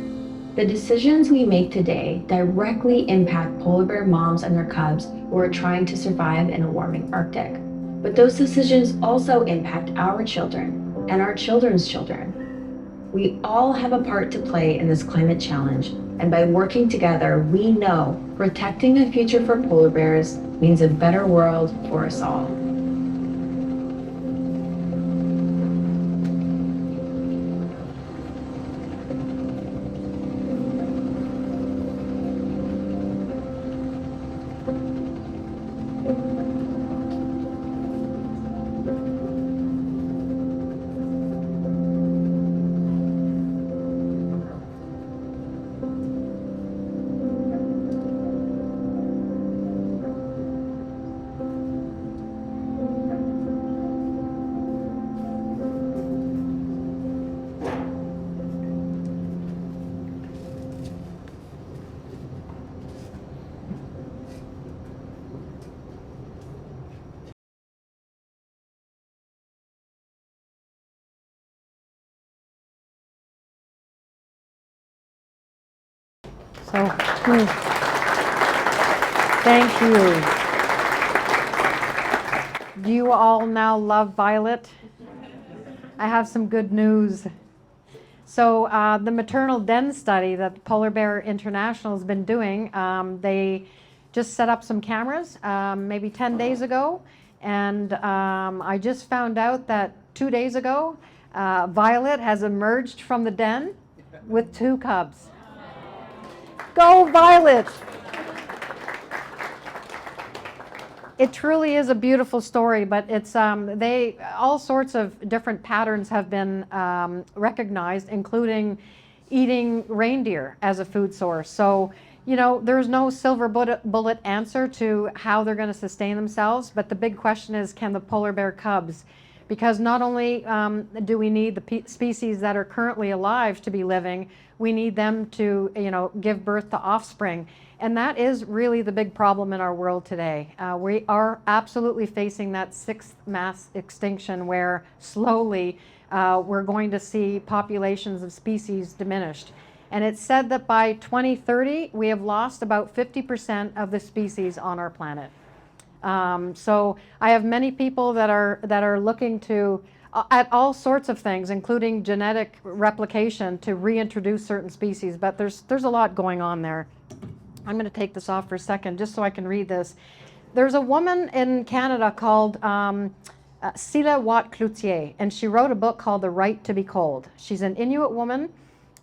The decisions we make today directly impact polar bear moms and their cubs who are trying to survive in a warming Arctic. But those decisions also impact our children and our children's children. We all have a part to play in this climate challenge, and by working together, we know protecting the future for polar bears means a better world for us all. So, thank you. Do you all now love Violet? I have some good news. So the maternal den study that Polar Bear International has been doing, they just set up some cameras maybe 10 days ago. And I just found out that 2 days ago, Violet has emerged from the den with 2 cubs. Go Violet! It truly is a beautiful story, but it's all sorts of different patterns have been recognized, including eating reindeer as a food source. So, you know, there's no silver bullet answer to how they're going to sustain themselves, but the big question is, can the polar bear cubs? Because not only do we need the species that are currently alive to be living, we need them to, you know, give birth to offspring. And that is really the big problem in our world today. We are absolutely facing that 6th mass extinction where slowly we're going to see populations of species diminished. And it's said that by 2030, we have lost about 50% of the species on our planet. So I have many people that are looking to at all sorts of things, including genetic replication, to reintroduce certain species. But there's a lot going on there. I'm going to take this off for a second just so I can read this. There's a woman in Canada called Sila Watt-Cloutier, and she wrote a book called The Right to be Cold. She's an Inuit woman,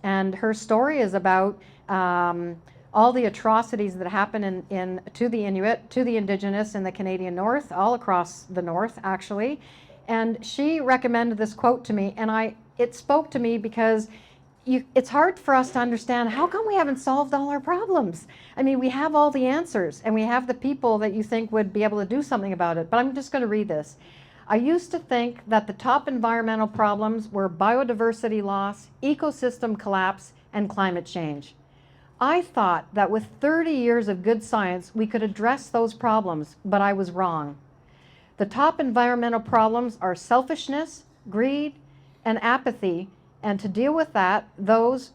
and her story is about all the atrocities that happen to the Inuit, to the Indigenous in the Canadian North, all across the North, actually. And she recommended this quote to me, and it spoke to me because it's hard for us to understand how come we haven't solved all our problems. I mean, we have all the answers, and we have the people that you think would be able to do something about it. But I'm just going to read this. I used to think that the top environmental problems were biodiversity loss, ecosystem collapse, and climate change. I thought that with 30 years of good science, we could address those problems, but I was wrong. The top environmental problems are selfishness, greed, and apathy. And to deal with those,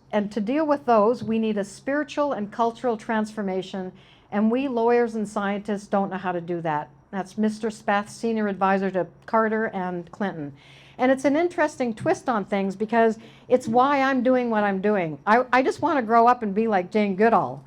we need a spiritual and cultural transformation, and we lawyers and scientists don't know how to do that. That's Mr. Speth, Senior Advisor to Carter and Clinton. And it's an interesting twist on things because it's why I'm doing what I'm doing. I just want to grow up and be like Jane Goodall,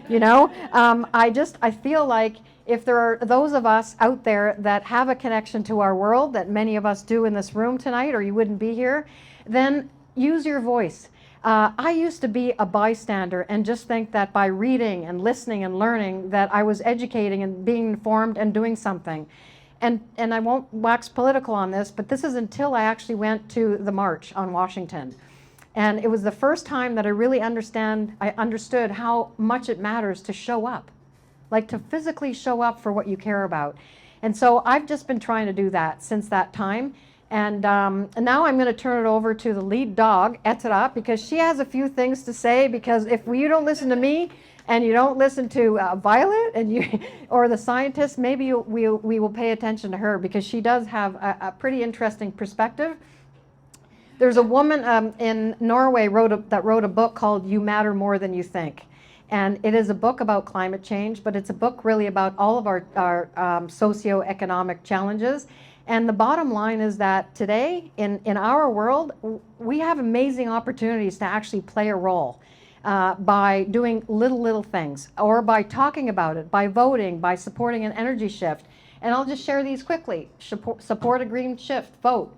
you know? I feel like if there are those of us out there that have a connection to our world, that many of us do in this room tonight, or you wouldn't be here, then use your voice. I used to be a bystander and just think that by reading and listening and learning that I was educating and being informed and doing something. And I won't wax political on this, but this is until I actually went to the march on Washington. And it was the first time that I really understood how much it matters to show up, like to physically show up for what you care about. And so I've just been trying to do that since that time. And now I'm going to turn it over to the lead dog, Etera, because she has a few things to say, because if you don't listen to me and you don't listen to Violet and or the scientists, maybe we will pay attention to her, because she does have a pretty interesting perspective. There's a woman in Norway that wrote a book called You Matter More Than You Think. And it is a book about climate change, but it's a book really about all of our socioeconomic challenges. And the bottom line is that today, in our world, we have amazing opportunities to actually play a role by doing little things, or by talking about it, by voting, by supporting an energy shift. And I'll just share these quickly. Support a green shift, vote.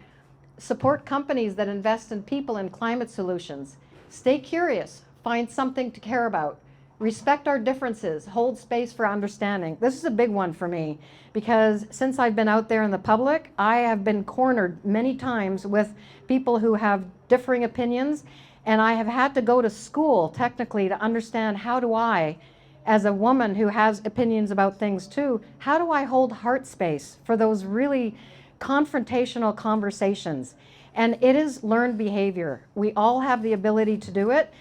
Support companies that invest in people and climate solutions. Stay curious, find something to care about. Respect our differences, hold space for understanding. This is a big one for me, because since I've been out there in the public, I have been cornered many times with people who have differing opinions, and I have had to go to school technically to understand, how do I, as a woman who has opinions about things too, how do I hold heart space for those really confrontational conversations? And it is learned behavior. We all have the ability to do it.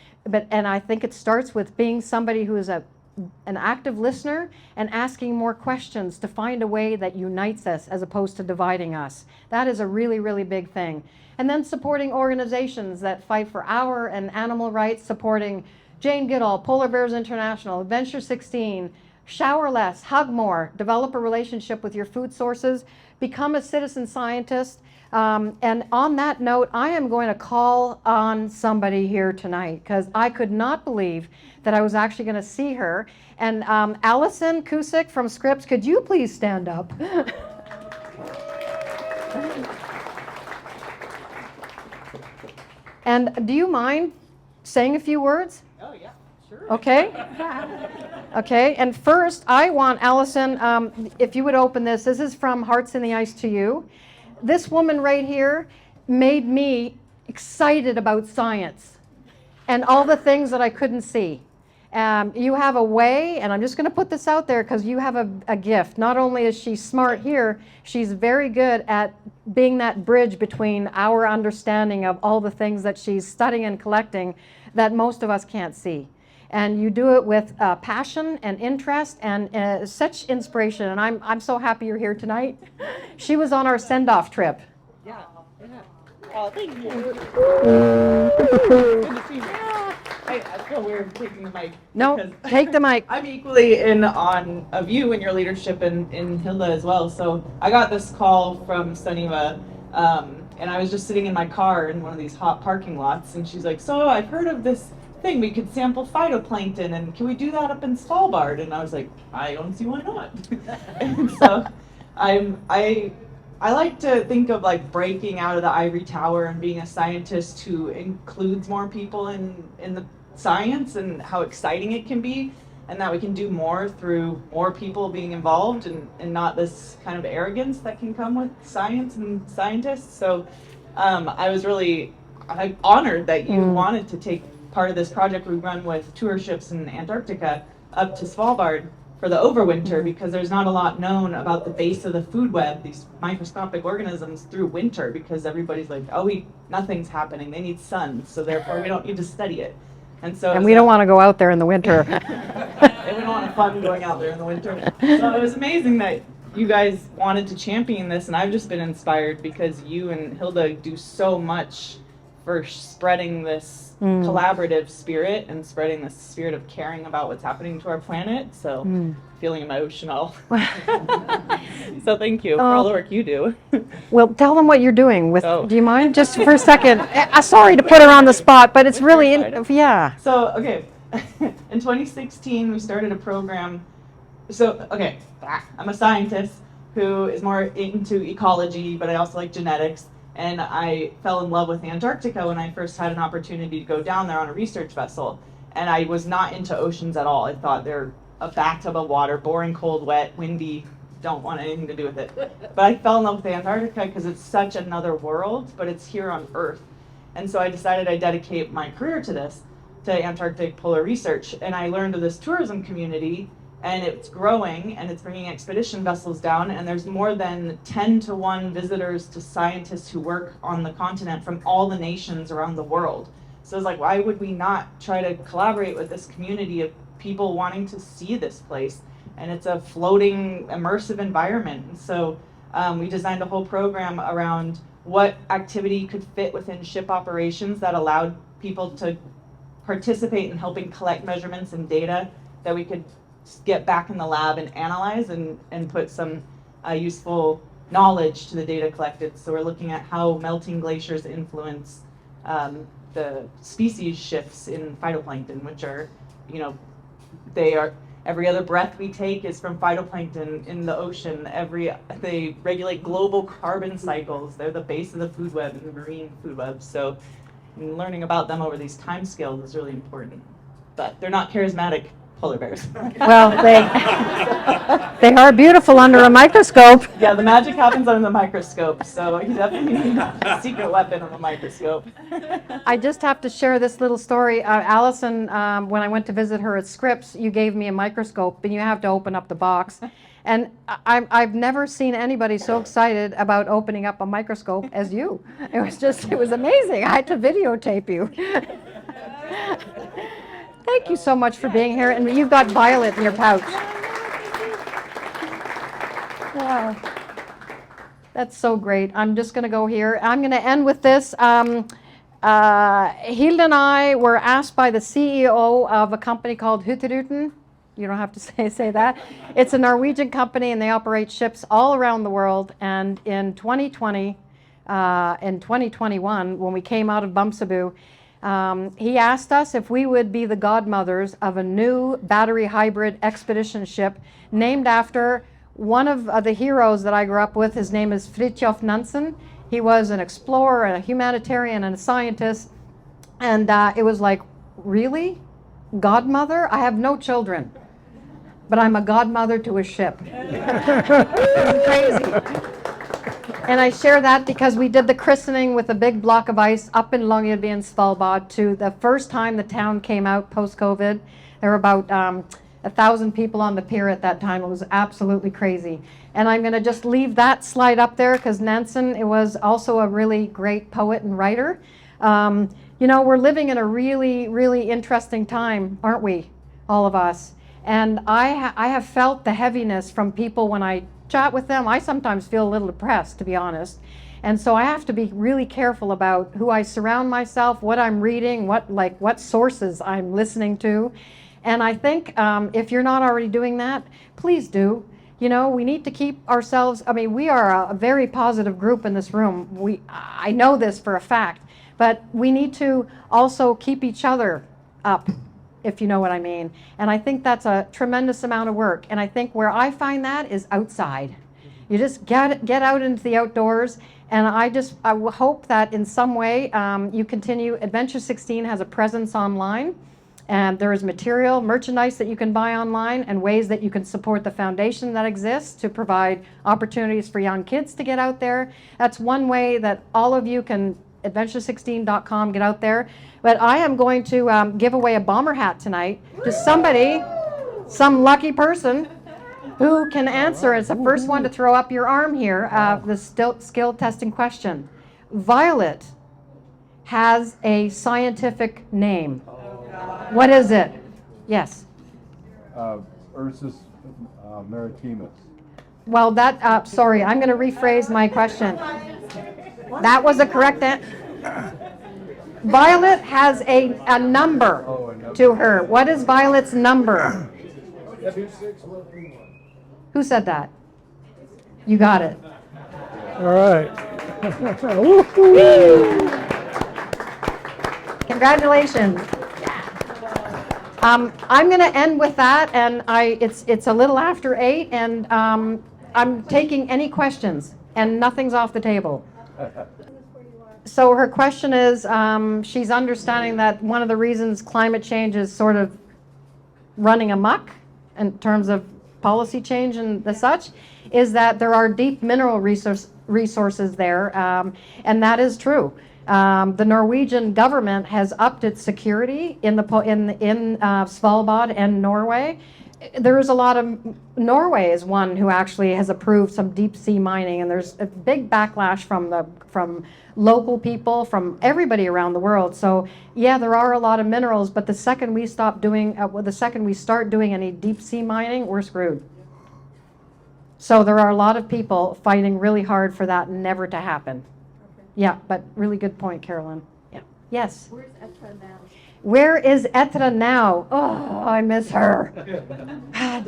And I think it starts with being somebody who is an active listener and asking more questions to find a way that unites us as opposed to dividing us. That is a really, really big thing. And then supporting organizations that fight for our and animal rights, supporting Jane Goodall, Polar Bears International, Adventure 16, shower less, hug more, develop a relationship with your food sources, become a citizen scientist. And on that note, I am going to call on somebody here tonight because I could not believe that I was actually going to see her. And Allison Cusick from Scripps, could you please stand up? And do you mind saying a few words? Oh, yeah, sure. Okay. Okay, and first I want Allison, if you would open this. This is from Hearts in the Ice to You. This woman right here made me excited about science and all the things that I couldn't see. You have a way, and I'm just going to put this out there because you have a gift. Not only is she smart here, she's very good at being that bridge between our understanding of all the things that she's studying and collecting that most of us can't see. And you do it with passion and interest and such inspiration. And I'm so happy you're here tonight. She was on our send-off trip. Yeah. Oh, thank you. Good to see you. I feel weird taking the mic. No, because take the mic. I'm equally in on of you and your leadership in Hilde as well. So I got this call from Sunniva, and I was just sitting in my car in one of these hot parking lots, and she's like, "So I've heard of this thing. We could sample phytoplankton, and can we do that up in Svalbard?" And I was like, "I don't see why not." And so I like to think of like breaking out of the ivory tower and being a scientist who includes more people in the science and how exciting it can be, and that we can do more through more people being involved and not this kind of arrogance that can come with science and scientists. So I'm honored that you wanted to take part of this project we run with tour ships in Antarctica up to Svalbard for the Overwinter, because there's not a lot known about the base of the food web, these microscopic organisms through winter, because everybody's like, oh, nothing's happening. They need sun, so therefore we don't need to study it. And we don't want to go out there in the winter. And we don't want fun going out there in the winter. So it was amazing that you guys wanted to champion this, and I've just been inspired because you and Hilde do so much for spreading this collaborative spirit and spreading this spirit of caring about what's happening to our planet. So feeling emotional. So thank you for all the work you do. Well, tell them what you're doing with, do you mind? Just for a second. Sorry to put her on the spot, but it's really, yeah. So, okay, in 2016, we started a program. So, okay, I'm a scientist who is more into ecology, but I also like genetics. And I fell in love with Antarctica when I first had an opportunity to go down there on a research vessel. And I was not into oceans at all. I thought they're a bathtub of water, boring, cold, wet, windy, don't want anything to do with it. But I fell in love with Antarctica because it's such another world, but it's here on Earth. And so I decided I'd dedicate my career to this, to Antarctic polar research. And I learned of this tourism community, and it's growing, and it's bringing expedition vessels down, and there's more than 10-to-1 visitors to scientists who work on the continent from all the nations around the world. So it's like, why would we not try to collaborate with this community of people wanting to see this place? And it's a floating, immersive environment. And so we designed a whole program around what activity could fit within ship operations that allowed people to participate in helping collect measurements and data that we could get back in the lab and analyze and put some useful knowledge to the data collected. So we're looking at how melting glaciers influence the species shifts in phytoplankton, which are, every other breath we take is from phytoplankton in the ocean. They regulate global carbon cycles. They're the base of the food web and the marine food web. So learning about them over these time scales is really important. But they're not charismatic polar bears. Well, they are beautiful under a microscope. Yeah, the magic happens under the microscope, so you definitely need a secret weapon on the microscope. I just have to share this little story. Allison, when I went to visit her at Scripps, you gave me a microscope, and you have to open up the box. And I've never seen anybody so excited about opening up a microscope as you. It was amazing. I had to videotape you. Thank you so much for being here, and you've got violet in your pouch. Wow. That's so great. I'm just going to go here. I'm going to end with this. Hilde and I were asked by the CEO of a company called Hurtigruten. You don't have to say that. It's a Norwegian company, and they operate ships all around the world. And in 2020, in 2021, when we came out of Bamsaboo, he asked us if we would be the godmothers of a new battery hybrid expedition ship named after one of the heroes that I grew up with. His name is Fridtjof Nansen. He was an explorer, a humanitarian, and a scientist. And it was like, really? Godmother? I have no children, but I'm a godmother to a ship. It's crazy. And I share that because we did the christening with a big block of ice up in Longyearbyen, Svalbard, to the first time the town came out post-COVID. There were about 1,000 people on the pier at that time. It was absolutely crazy. And I'm going to just leave that slide up there because Nansen, it was also a really great poet and writer. You know, we're living in a really, really interesting time, aren't we, all of us? And I have felt the heaviness from people when I chat with them. I sometimes feel a little depressed, to be honest. And so I have to be really careful about who I surround myself, what I'm reading, what sources I'm listening to. And I think if you're not already doing that, please do. You know, we need to keep ourselves, I mean, we are a very positive group in this room. I know this for a fact, but we need to also keep each other up, if you know what I mean. And I think that's a tremendous amount of work. And I think where I find that is outside. You just get out into the outdoors. And I hope that in some way you continue. Adventure 16 has a presence online. And there is material, merchandise that you can buy online, and ways that you can support the foundation that exists to provide opportunities for young kids to get out there. That's one way that all of you can, adventure16.com, get out there. But I am going to give away a bomber hat tonight to somebody, some lucky person who can answer. It's the first one to throw up your arm here, the skill testing question. Violet has a scientific name. What is it? Yes. Ursus maritimus. Well, that, sorry, I'm going to rephrase my question. That was the correct answer. Violet has a number to her. What is Violet's number? 26131. Who said that? You got it. All right. Congratulations. I'm going to end with that, and it's a little after 8, and I'm taking any questions, and nothing's off the table. So her question is, she's understanding that one of the reasons climate change is sort of running amok in terms of policy change and the such, is that there are deep mineral resources there, and that is true. The Norwegian government has upped its security in Svalbard and Norway. There is a lot of, Norway is one who actually has approved some deep sea mining, and there's a big backlash from local people, from everybody around the world. So yeah, there are a lot of minerals, but the second we start doing any deep sea mining, we're screwed. So there are a lot of people fighting really hard for that never to happen. Yeah, but really good point, Carolyn. Yeah. Yes? Where's Etra now? Where is Etra now? Oh, I miss her.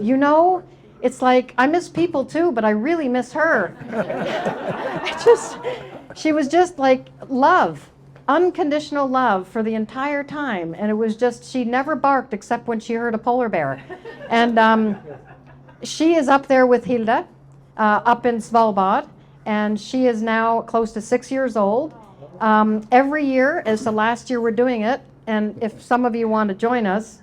You know, it's like, I miss people too, but I really miss her. She was just like love, unconditional love for the entire time. And it was just, she never barked except when she heard a polar bear. And she is up there with Hilde, up in Svalbard. And she is now close to 6 years old. Every year, as the last year we're doing it, and if some of you want to join us,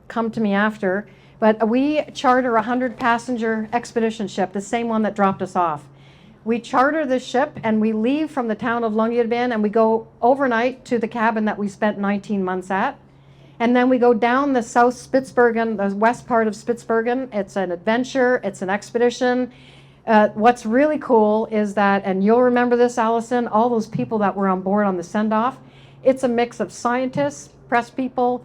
come to me after, but we charter a 100-passenger expedition ship, the same one that dropped us off. We charter this ship and we leave from the town of Longyearbyen and we go overnight to the cabin that we spent 19 months at. And then we go down the South Spitsbergen, the west part of Spitsbergen. It's an adventure, it's an expedition. What's really cool is that, and you'll remember this, Allison, all those people that were on board on the send-off, it's a mix of scientists, press people,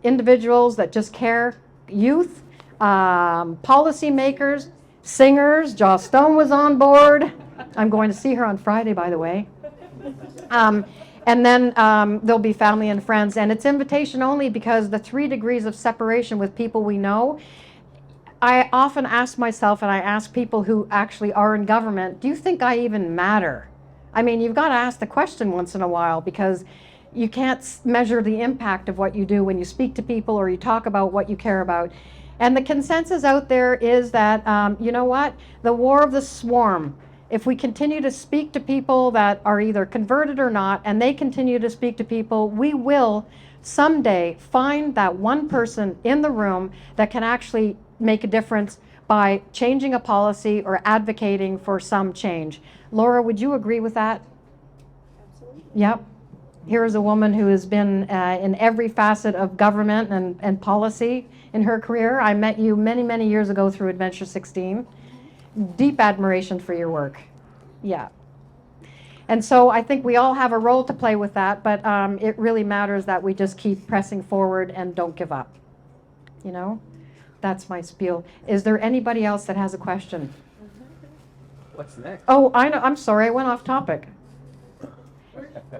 individuals that just care, youth, policymakers, singers. Joss Stone was on board. I'm going to see her on Friday, by the way. And And then there'll be family and friends. And it's invitation only because the 3 degrees of separation with people we know, I often ask myself, and I ask people who actually are in government, do you think I even matter? I mean, you've got to ask the question once in a while, because you can't measure the impact of what you do when you speak to people or you talk about what you care about. And the consensus out there is that, you know what, the war of the swarm, if we continue to speak to people that are either converted or not, and they continue to speak to people, we will someday find that one person in the room that can actually make a difference by changing a policy or advocating for some change. Laura, would you agree with that? Absolutely. Yep. Here is a woman who has been in every facet of government and policy in her career. I met you many, many years ago through Adventure 16. Deep admiration for your work. Yeah. And so I think we all have a role to play with that, but it really matters that we just keep pressing forward and don't give up. You know? That's my spiel. Is there anybody else that has a question? What's next? Oh, I know. I'm sorry. I went off topic.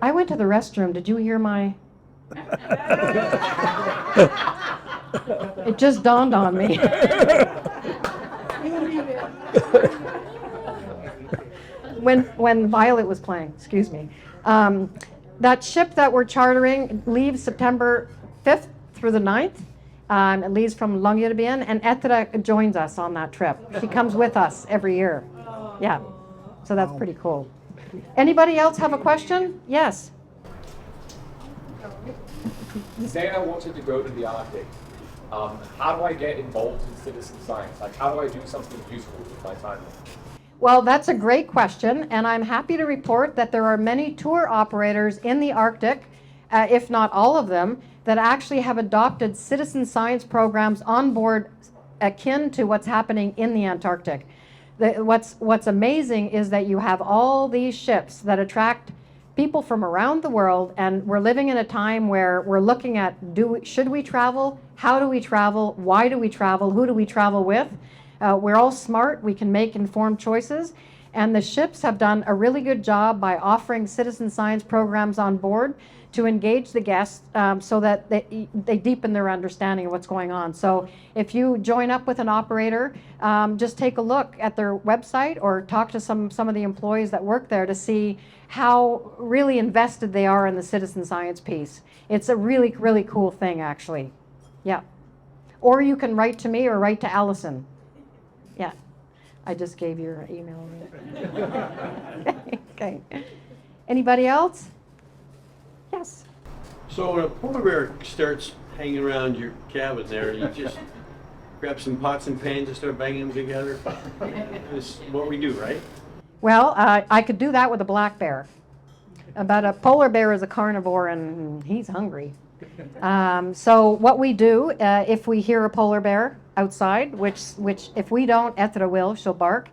I went to the restroom. Did you hear my... It just dawned on me. When Violet was playing, excuse me. That ship that we're chartering leaves September 5th through the 9th. It leaves from Longyearbyen, and Etra joins us on that trip. She comes with us every year. Yeah, so that's pretty cool. Anybody else have a question? Yes. Say I wanted to go to the Arctic. How do I get involved in citizen science? Like, how do I do something useful with my time? Well, that's a great question, and I'm happy to report that there are many tour operators in the Arctic, if not all of them, that actually have adopted citizen science programs on board akin to what's happening in the Antarctic. What's amazing is that you have all these ships that attract people from around the world, and we're living in a time where we're looking at should we travel, how do we travel, why do we travel, who do we travel with? We're all smart, we can make informed choices, and the ships have done a really good job by offering citizen science programs on board to engage the guests so that they deepen their understanding of what's going on. So if you join up with an operator, just take a look at their website or talk to some of the employees that work there to see how really invested they are in the citizen science piece. It's a really, really cool thing, actually. Yeah. Or you can write to me or write to Allison. Yeah. I just gave your email. Okay. Anybody else? Yes. So when a polar bear starts hanging around your cabin there, you just grab some pots and pans and start banging them together? That's what we do, right? Well, I could do that with a black bear. But a polar bear is a carnivore and he's hungry. So what we do, if we hear a polar bear outside, which if we don't, Ethra will, she'll bark,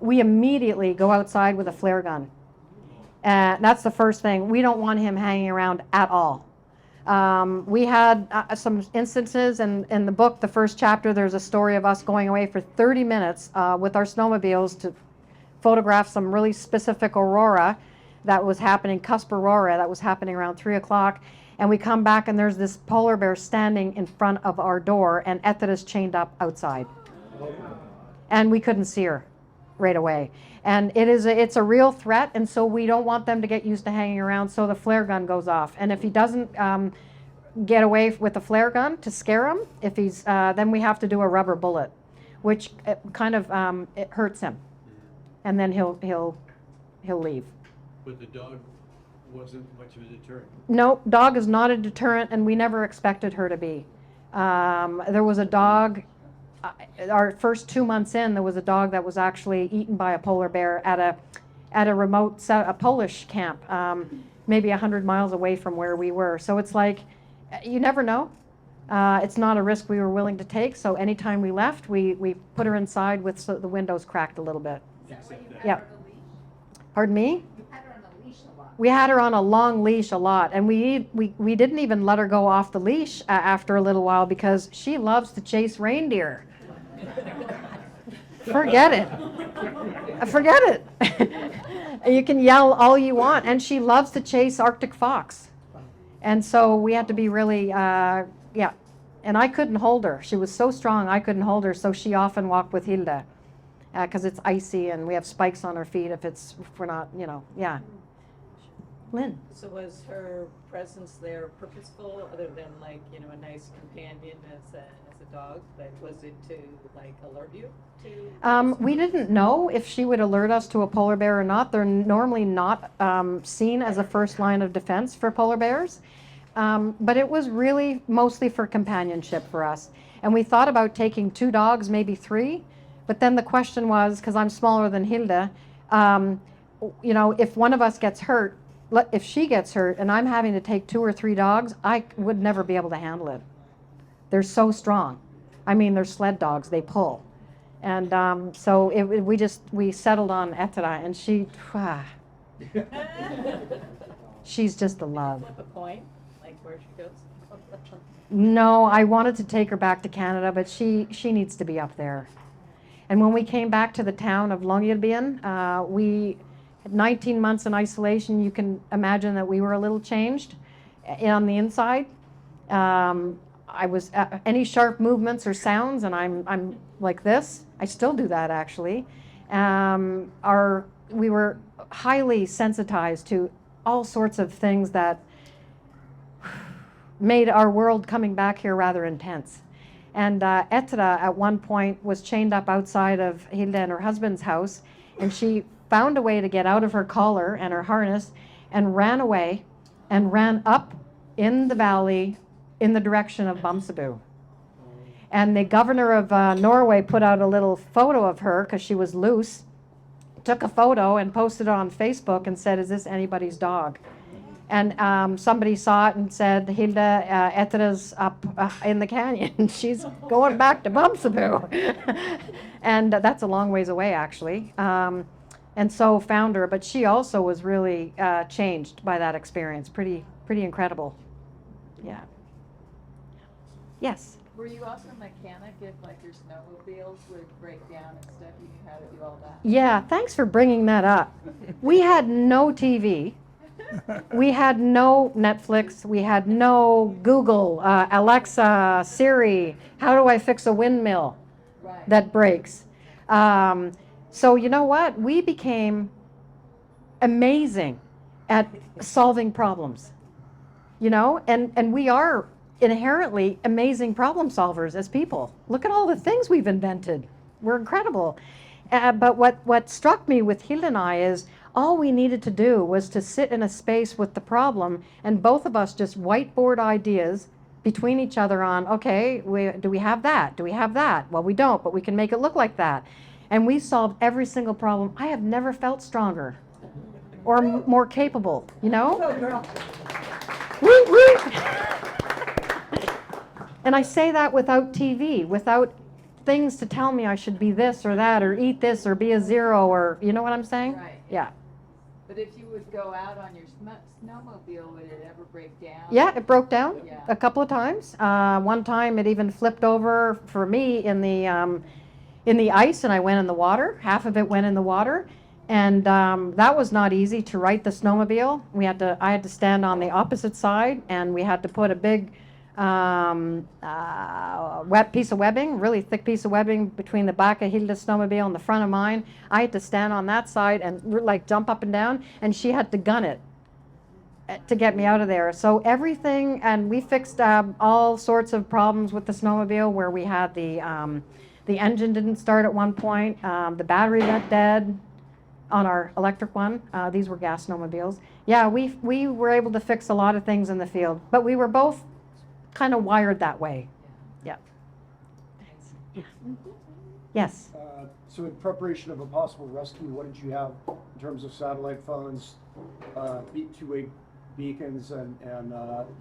we immediately go outside with a flare gun. That's the first thing. We don't want him hanging around at all. We had some instances in the book, the first chapter, there's a story of us going away for 30 minutes with our snowmobiles to photograph some really specific aurora that was happening, cusp aurora, that was happening around 3 o'clock. And we come back and there's this polar bear standing in front of our door, and Ethra's chained up outside. And we couldn't see her right away. And it's a real threat, and so we don't want them to get used to hanging around, so the flare gun goes off. And if he doesn't get away with the flare gun to scare him, if he's then we have to do a rubber bullet, which kind of it hurts him, and then he'll leave. But the dog wasn't much of a deterrent. No, dog is not a deterrent, and we never expected her to be. There was a dog. Our first 2 months in, there was a dog that was actually eaten by a polar bear at a remote a Polish camp, maybe 100 miles away from where we were. So it's like, you never know. It's not a risk we were willing to take. So anytime we left, we put her inside with the windows cracked a little bit. Yeah. Pardon me? We had her on a long leash a lot, and we didn't even let her go off the leash after a little while because she loves to chase reindeer. Forget it. You can yell all you want, and she loves to chase Arctic fox. And so we had to be really, yeah. And I couldn't hold her. She was so strong, I couldn't hold her. So she often walked with Hilde because it's icy and we have spikes on her feet if we're not, you know, yeah. Lynn. So was her presence there purposeful, other than like, you know, a nice companion as a dog? Like, was it to like alert you to? We didn't know if she would alert us to a polar bear or not. They're normally not seen as a first line of defense for polar bears. But it was really mostly for companionship for us. And we thought about taking 2 dogs, maybe 3. But then the question was, because I'm smaller than Hilde, you know, if one of us gets hurt, if she gets hurt and I'm having to take 2 or 3 dogs, I would never be able to handle it. They're so strong. I mean, they're sled dogs, they pull. And so we settled on Etera, and she's just a love. Flip a coin, like where she goes? No, I wanted to take her back to Canada, but she needs to be up there. And when we came back to the town of Longyearbyen, we had 19 months in isolation. You can imagine that we were a little changed on the inside. I was any sharp movements or sounds, and I'm like this. I still do that actually. We were highly sensitized to all sorts of things that made our world coming back here rather intense. And Etera at one point was chained up outside of Hilde and her husband's house, and she found a way to get out of her collar and her harness and ran away and ran up in the valley in the direction of Bamsebu. And the governor of Norway put out a little photo of her because she was loose, took a photo and posted it on Facebook and said, "Is this anybody's dog?" And somebody saw it and said, "Hilde, Etera's up in the canyon. She's going back to Bamsebu." And that's a long ways away, actually. And so found her, but she also was really changed by that experience. Pretty incredible. Yeah. Yes. Were you also a mechanic if like your snowmobiles would break down and stuff? You knew how to do all that? Yeah, thanks for bringing that up. We had no TV. We had no Netflix. We had no Google, Alexa, Siri. How do I fix a windmill that breaks? So you know what? We became amazing at solving problems. You know, and we are inherently amazing problem solvers as people. Look at all the things we've invented. We're incredible. But what struck me with Hilde and I is all we needed to do was to sit in a space with the problem, and both of us just whiteboard ideas between each other on, okay, do we have that? Do we have that? Well, we don't, but we can make it look like that. And we solved every single problem. I have never felt stronger or more capable, you know? Woo, woo. And I say that without TV, without things to tell me I should be this or that or eat this or be a 0 or, you know what I'm saying? Right. Yeah. But if you would go out on your snowmobile, would it ever break down? Yeah, it broke down Yeah. a couple of times. One time it even flipped over for me in the ice, and I went in the water. Half of it went in the water. And that was not easy to right the snowmobile. I had to stand on the opposite side, and we had to put a big wet piece of webbing, really thick piece of webbing between the back of Hilde's snowmobile and the front of mine. I had to stand on that side and like jump up and down, and she had to gun it to get me out of there. So everything, and we fixed all sorts of problems with the snowmobile where we had the engine didn't start at one point, the battery went dead on our electric one. These were gas snowmobiles. Yeah, we were able to fix a lot of things in the field, but we were both kind of wired that way. Yeah. Yeah. Yes. So in preparation of a possible rescue, what did you have in terms of satellite phones, two-way beacons, and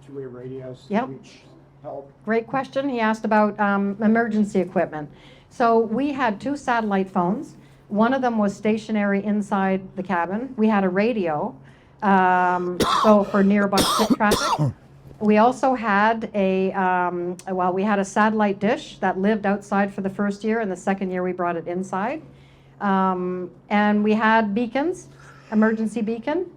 two-way radios to reach help? Great question. He asked about emergency equipment. So we had 2 satellite phones. One of them was stationary inside the cabin. We had a radio, so for nearby traffic. We also had we had a satellite dish that lived outside for the first year, and the second year we brought it inside. And we had beacons, emergency beacon.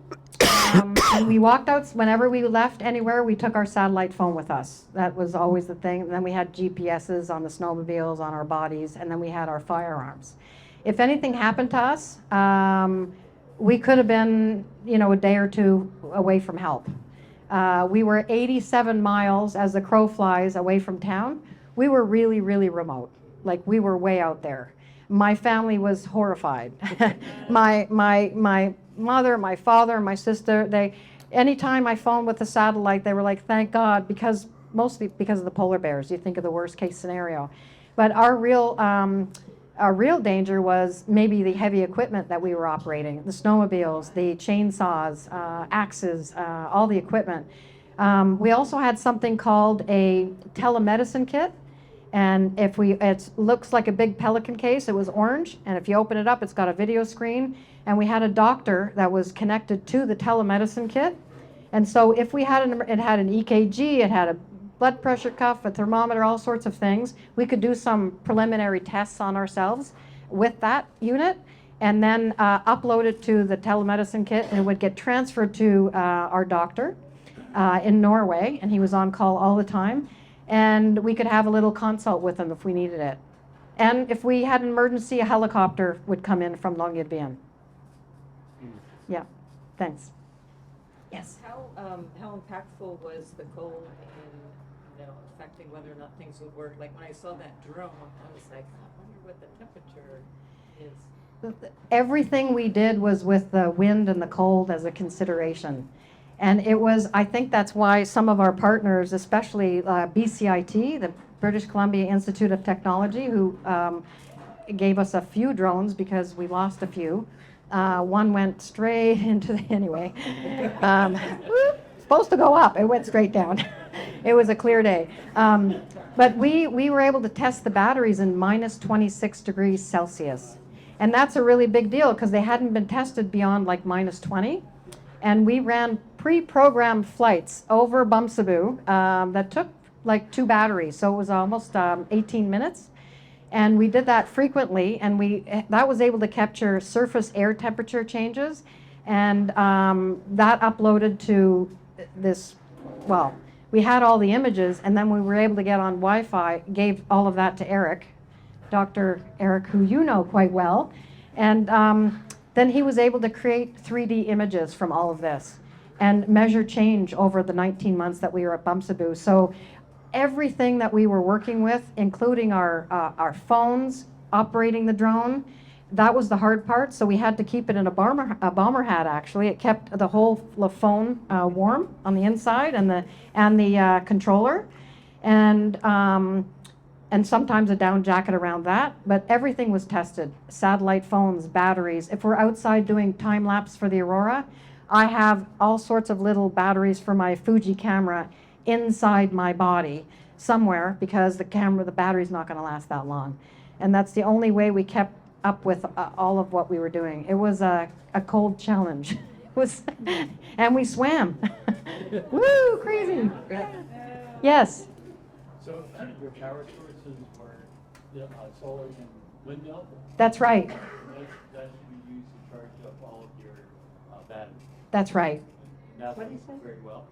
And we walked out, whenever we left anywhere, we took our satellite phone with us. That was always the thing. And then we had GPSs on the snowmobiles, on our bodies, and then we had our firearms. If anything happened to us, we could have been, a day or two away from help. We were 87 miles, as the crow flies, away from town. We were really, really remote. Like, we were way out there. My family was horrified. my mother, my father, my sister, anytime I phoned with the satellite, they were like, thank God, mostly because of the polar bears. You think of the worst case scenario. But our real danger was maybe the heavy equipment that we were operating, the snowmobiles, the chainsaws, axes, all the equipment. We also had something called a telemedicine kit. And it looks like a big Pelican case. It was orange, and if you open it up, it's got a video screen. And we had a doctor that was connected to the telemedicine kit. And so if we had it had an EKG, it had a blood pressure cuff, a thermometer, all sorts of things. We could do some preliminary tests on ourselves with that unit, and then upload it to the telemedicine kit, and it would get transferred to our doctor in Norway, and he was on call all the time. And we could have a little consult with him if we needed it. And if we had an emergency, a helicopter would come in from Longyearbyen. Yeah, thanks. Yes. How impactful was the cold in affecting whether or not things would work? Like when I saw that drone, I was like, I wonder what the temperature is. Everything we did was with the wind and the cold as a consideration. And I think that's why some of our partners, especially BCIT, the British Columbia Institute of Technology, who gave us a few drones because we lost a few. One went straight into anyway. Supposed to go up, it went straight down. It was a clear day. But we were able to test the batteries in minus 26 degrees Celsius. And that's a really big deal because they hadn't been tested beyond like minus 20. And we ran pre-programmed flights over Bumsaboo that took like 2 batteries, so it was almost 18 minutes. And we did that frequently, and that was able to capture surface air temperature changes, and that uploaded to this, well, we had all the images, and then we were able to get on Wi-Fi, gave all of that to Eric, Dr. Eric, who you know quite well, and then he was able to create 3D images from all of this and measure change over the 19 months that we were at Bumsaboo. So everything that we were working with, including our phones, operating the drone, that was the hard part. So we had to keep it in a bomber hat, actually. It kept the whole phone warm on the inside and the controller. And sometimes a down jacket around that, but everything was tested. Satellite phones, batteries. If we're outside doing time lapse for the Aurora, I have all sorts of little batteries for my Fuji camera inside my body somewhere because the battery's not gonna last that long. And that's the only way we kept up with all of what we were doing. It was a cold challenge. And we swam. Woo, crazy. Yes. So your power sources were solar and windmill? That's right. That should be used to charge up all of your batteries. That's right. And that works very well.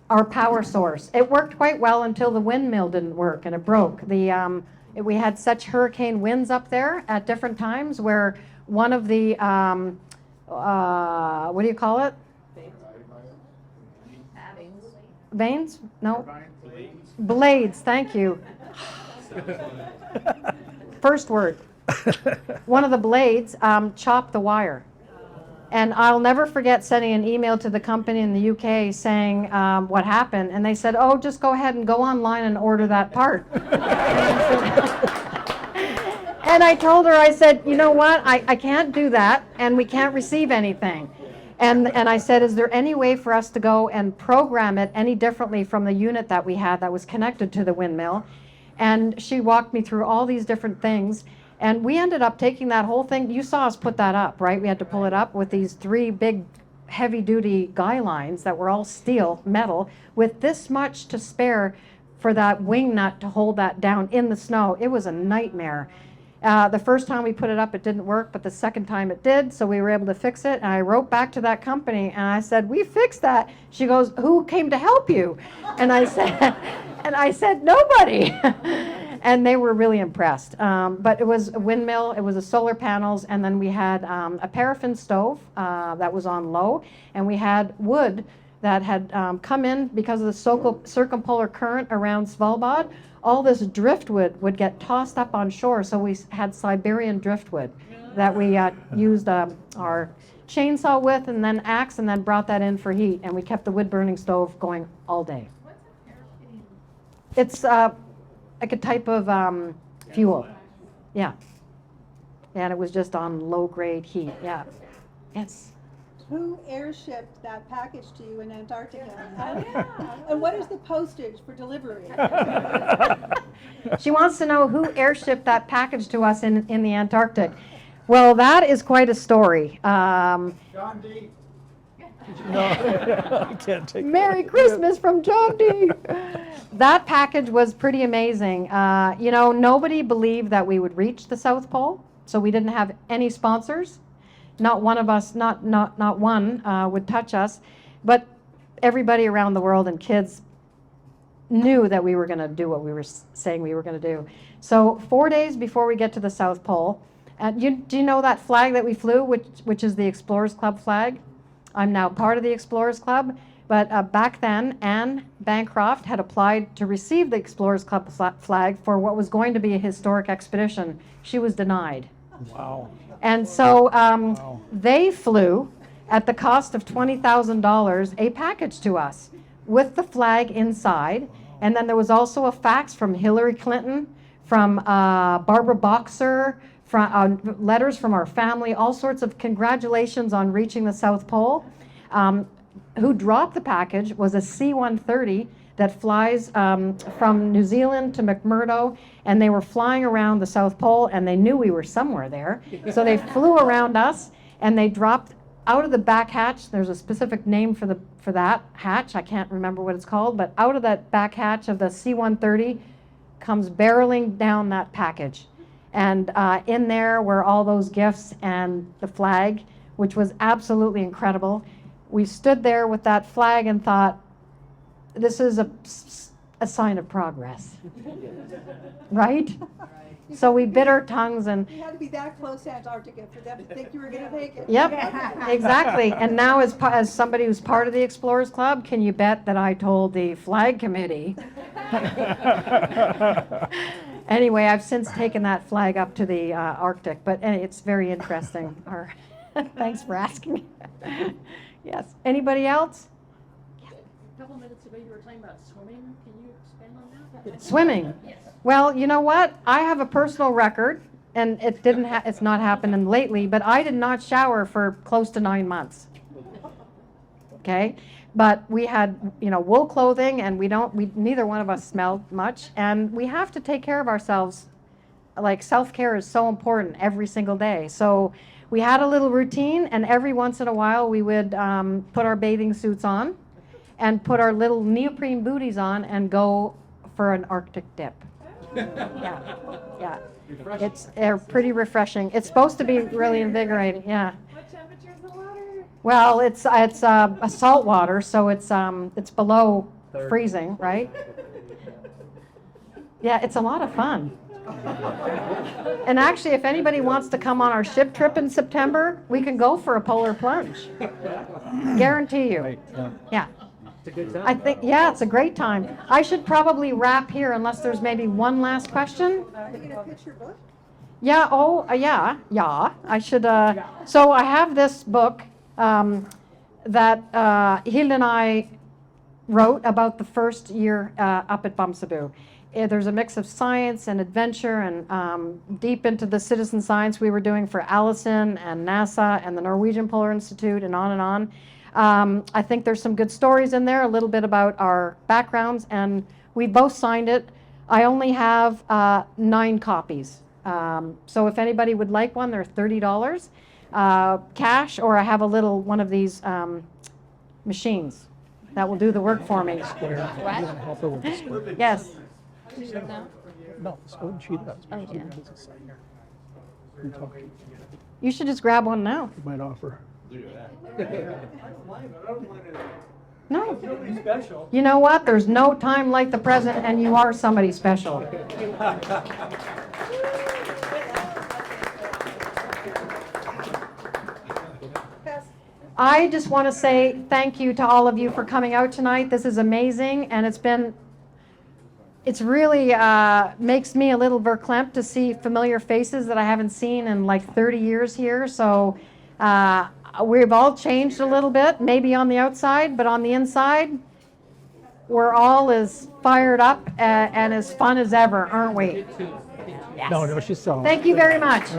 Our power source. It worked quite well until the windmill didn't work and it broke. We had such hurricane winds up there at different times where one of the, what do you call it? Vanes? No. Blades, thank you. First word. One of the blades chopped the wire. And I'll never forget sending an email to the company in the UK saying what happened. And they said, oh, just go ahead and go online and order that part. And I told her, I said, you know what, I can't do that, and we can't receive anything. And I said, is there any way for us to go and program it any differently from the unit that we had that was connected to the windmill? And she walked me through all these different things. And we ended up taking that whole thing. You saw us put that up, right? We had to pull it up with these 3 big heavy-duty guy lines that were all steel, metal, with this much to spare for that wing nut to hold that down in the snow. It was a nightmare. The first time we put it up, it didn't work, but the second time it did, so we were able to fix it. And I wrote back to that company and I said, we fixed that. She goes, who came to help you? And I said, nobody. And they were really impressed. But it was a windmill, it was a solar panels, and then we had a paraffin stove that was on low, and we had wood that had come in because of the circumpolar current around Svalbard. All this driftwood would get tossed up on shore, so we had Siberian driftwood that we used our chainsaw with, and then axe, and then brought that in for heat, and we kept the wood-burning stove going all day. It's like a type of fuel. Yeah. And it was just on low-grade heat. Yeah. Yes. Who airshipped that package to you in Antarctica? And what is the postage for delivery? She wants to know who airshipped that package to us in the Antarctic. Well, that is quite a story. John D. No, I can't take Merry Christmas from John D. That package was pretty amazing. You know, nobody believed that we would reach the South Pole, so we didn't have any sponsors. Not one of us, not one would touch us, but everybody around the world and kids knew that we were going to do what we were saying we were going to do. So 4 days before we get to the South Pole, do you know that flag that we flew, which is the Explorers Club flag? I'm now part of the Explorers Club, but back then, Anne Bancroft had applied to receive the Explorers Club flag for what was going to be a historic expedition. She was denied. Wow. And so they flew, at the cost of $20,000, a package to us with the flag inside. And then there was also a fax from Hillary Clinton, from Barbara Boxer, from letters from our family, all sorts of congratulations on reaching the South Pole. Who dropped the package was a C-130 that flies from New Zealand to McMurdo, and they were flying around the South Pole, and they knew we were somewhere there. So they flew around us, and they dropped out of the back hatch. There's a specific name for that hatch. I can't remember what it's called, but out of that back hatch of the C-130 comes barreling down that package. And in there were all those gifts and the flag, which was absolutely incredible. We stood there with that flag and thought, this is a sign of progress, right? So we bit our tongues and... You had to be that close to Antarctica for them to think you were going to make it. Yep, exactly. And now as somebody who's part of the Explorers Club, can you bet that I told the flag committee? Anyway, I've since taken that flag up to the Arctic, but it's very interesting. Thanks for asking. Yes. Anybody else? A couple minutes ago you were talking about swimming. Can you expand on that? Swimming. Yes. Well, you know what? I have a personal record, and it's not happened lately, but I did not shower for close to 9 months. Okay? But we had, wool clothing, and neither one of us smelled much, and we have to take care of ourselves. Like, self-care is so important every single day. So we had a little routine, and every once in a while we would put our bathing suits on and put our little neoprene booties on and go for an Arctic dip. Yeah. It's pretty refreshing. It's supposed to be really invigorating. Yeah. What temperature is the water? Well, it's a salt water, so it's below freezing, right? Yeah, it's a lot of fun. And actually, if anybody wants to come on our ship trip in September, we can go for a polar plunge. Guarantee you. Yeah. It's a good time. I think, yeah, it's a great time. I should probably wrap here unless there's maybe one last question. Are you going to pitch your book? Yeah, yeah. I should, so I have this book that Hilde and I wrote about the first year up at Bamsabu. There's a mix of science and adventure and deep into the citizen science we were doing for Allison and NASA and the Norwegian Polar Institute and on and on. I think there's some good stories in there, a little bit about our backgrounds, and we both signed it. I only have 9 copies. So if anybody would like one, they're $30 cash, or I have a little one of these machines that will do the work for me. Yes. No, this wouldn't cheat us. Oh, yeah. You should just grab one now. You might offer. No. Somebody special. You know what? There's no time like the present, and you are somebody special. I just want to say thank you to all of you for coming out tonight. This is amazing, and it's really makes me a little verklempt to see familiar faces that I haven't seen in like 30 years here. So we've all changed a little bit, maybe on the outside, but on the inside, we're all as fired up and as fun as ever, aren't we? Yes. No, she's selling. Thank you very much.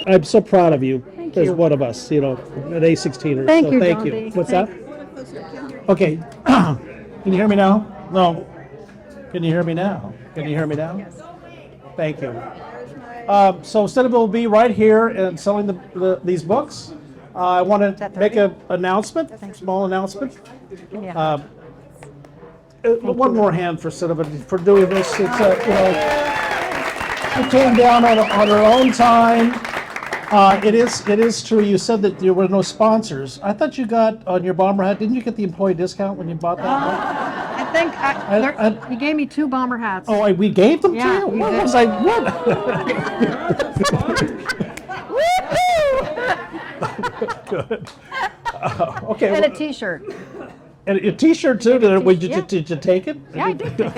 I'm so proud of you. Thank As you. one of us, an A16er. Thank so you, thank John you. D. What's Thank that? Okay. Can you hear me now? No. Can you hear me now? Can you hear me now? Thank you. So Sunniva will be right here and selling these books. I want to make an announcement, small announcement. Yeah. One more hand for Sunniva for doing this. It's she came down on her own time. It is true. You said that there were no sponsors. I thought you got on your bomber hat. Didn't you get the employee discount when you bought that? I think you gave me 2 bomber hats. Oh, we gave them Yeah, to you? you What did. was I? What? Good. Okay. And a well, T-shirt. and a T-shirt too. Did you take it? Yeah, I did.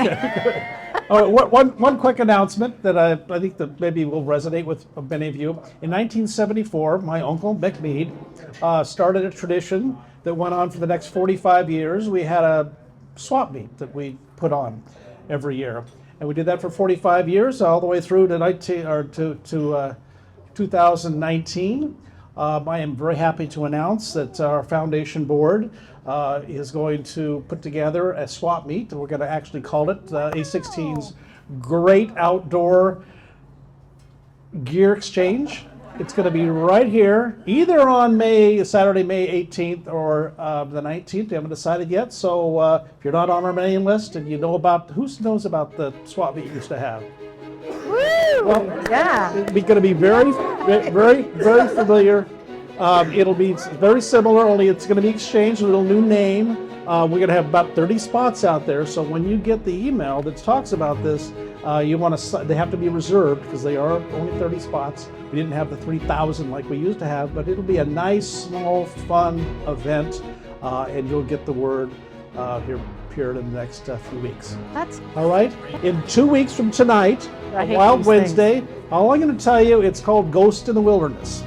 Oh, one quick announcement that I think that maybe will resonate with many of you. In 1974, my uncle, Mick Mead, started a tradition that went on for the next 45 years. We had a swap meet that we put on every year. And we did that for 45 years, all the way through to 2019. I am very happy to announce that our foundation board is going to put together a swap meet. We're going to actually call it A16's Great Outdoor Gear Exchange. It's going to be right here, either on Saturday, May 18th or the 19th. We haven't decided yet. So if you're not on our mailing list and you know about, who knows about the swap meet you used to have? Woo! Well, Yeah. it's going to be very, very, very familiar. It'll be very similar, only it's going to be exchanged with a little new name. We're going to have about 30 spots out there. So when you get the email that talks about this, they have to be reserved because they are only 30 spots. We didn't have the 3,000 like we used to have, but it'll be a nice, small, fun event, and you'll get the word here in the next few weeks. That's all right. In 2 weeks from tonight, I hate Wild these Wednesday. All I'm going to tell you, it's called Ghost in the Wilderness,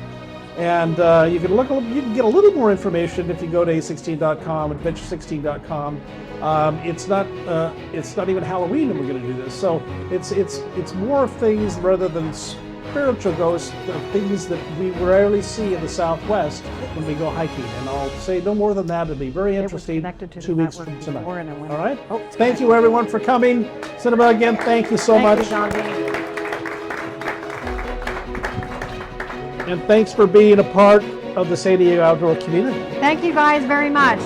and you can get a little more information if you go to a16.com, adventure16.com. It's not even Halloween that we're going to do this, so it's more things rather than spiritual ghosts, things that we rarely see in the Southwest when we go hiking. And I'll say no more than that. It'll be very interesting 2 weeks from tonight. All right? Thank you, everyone, for coming. Sunniva, again, thank you so much. And thanks for being a part of the San Diego outdoor community. Thank you guys very much.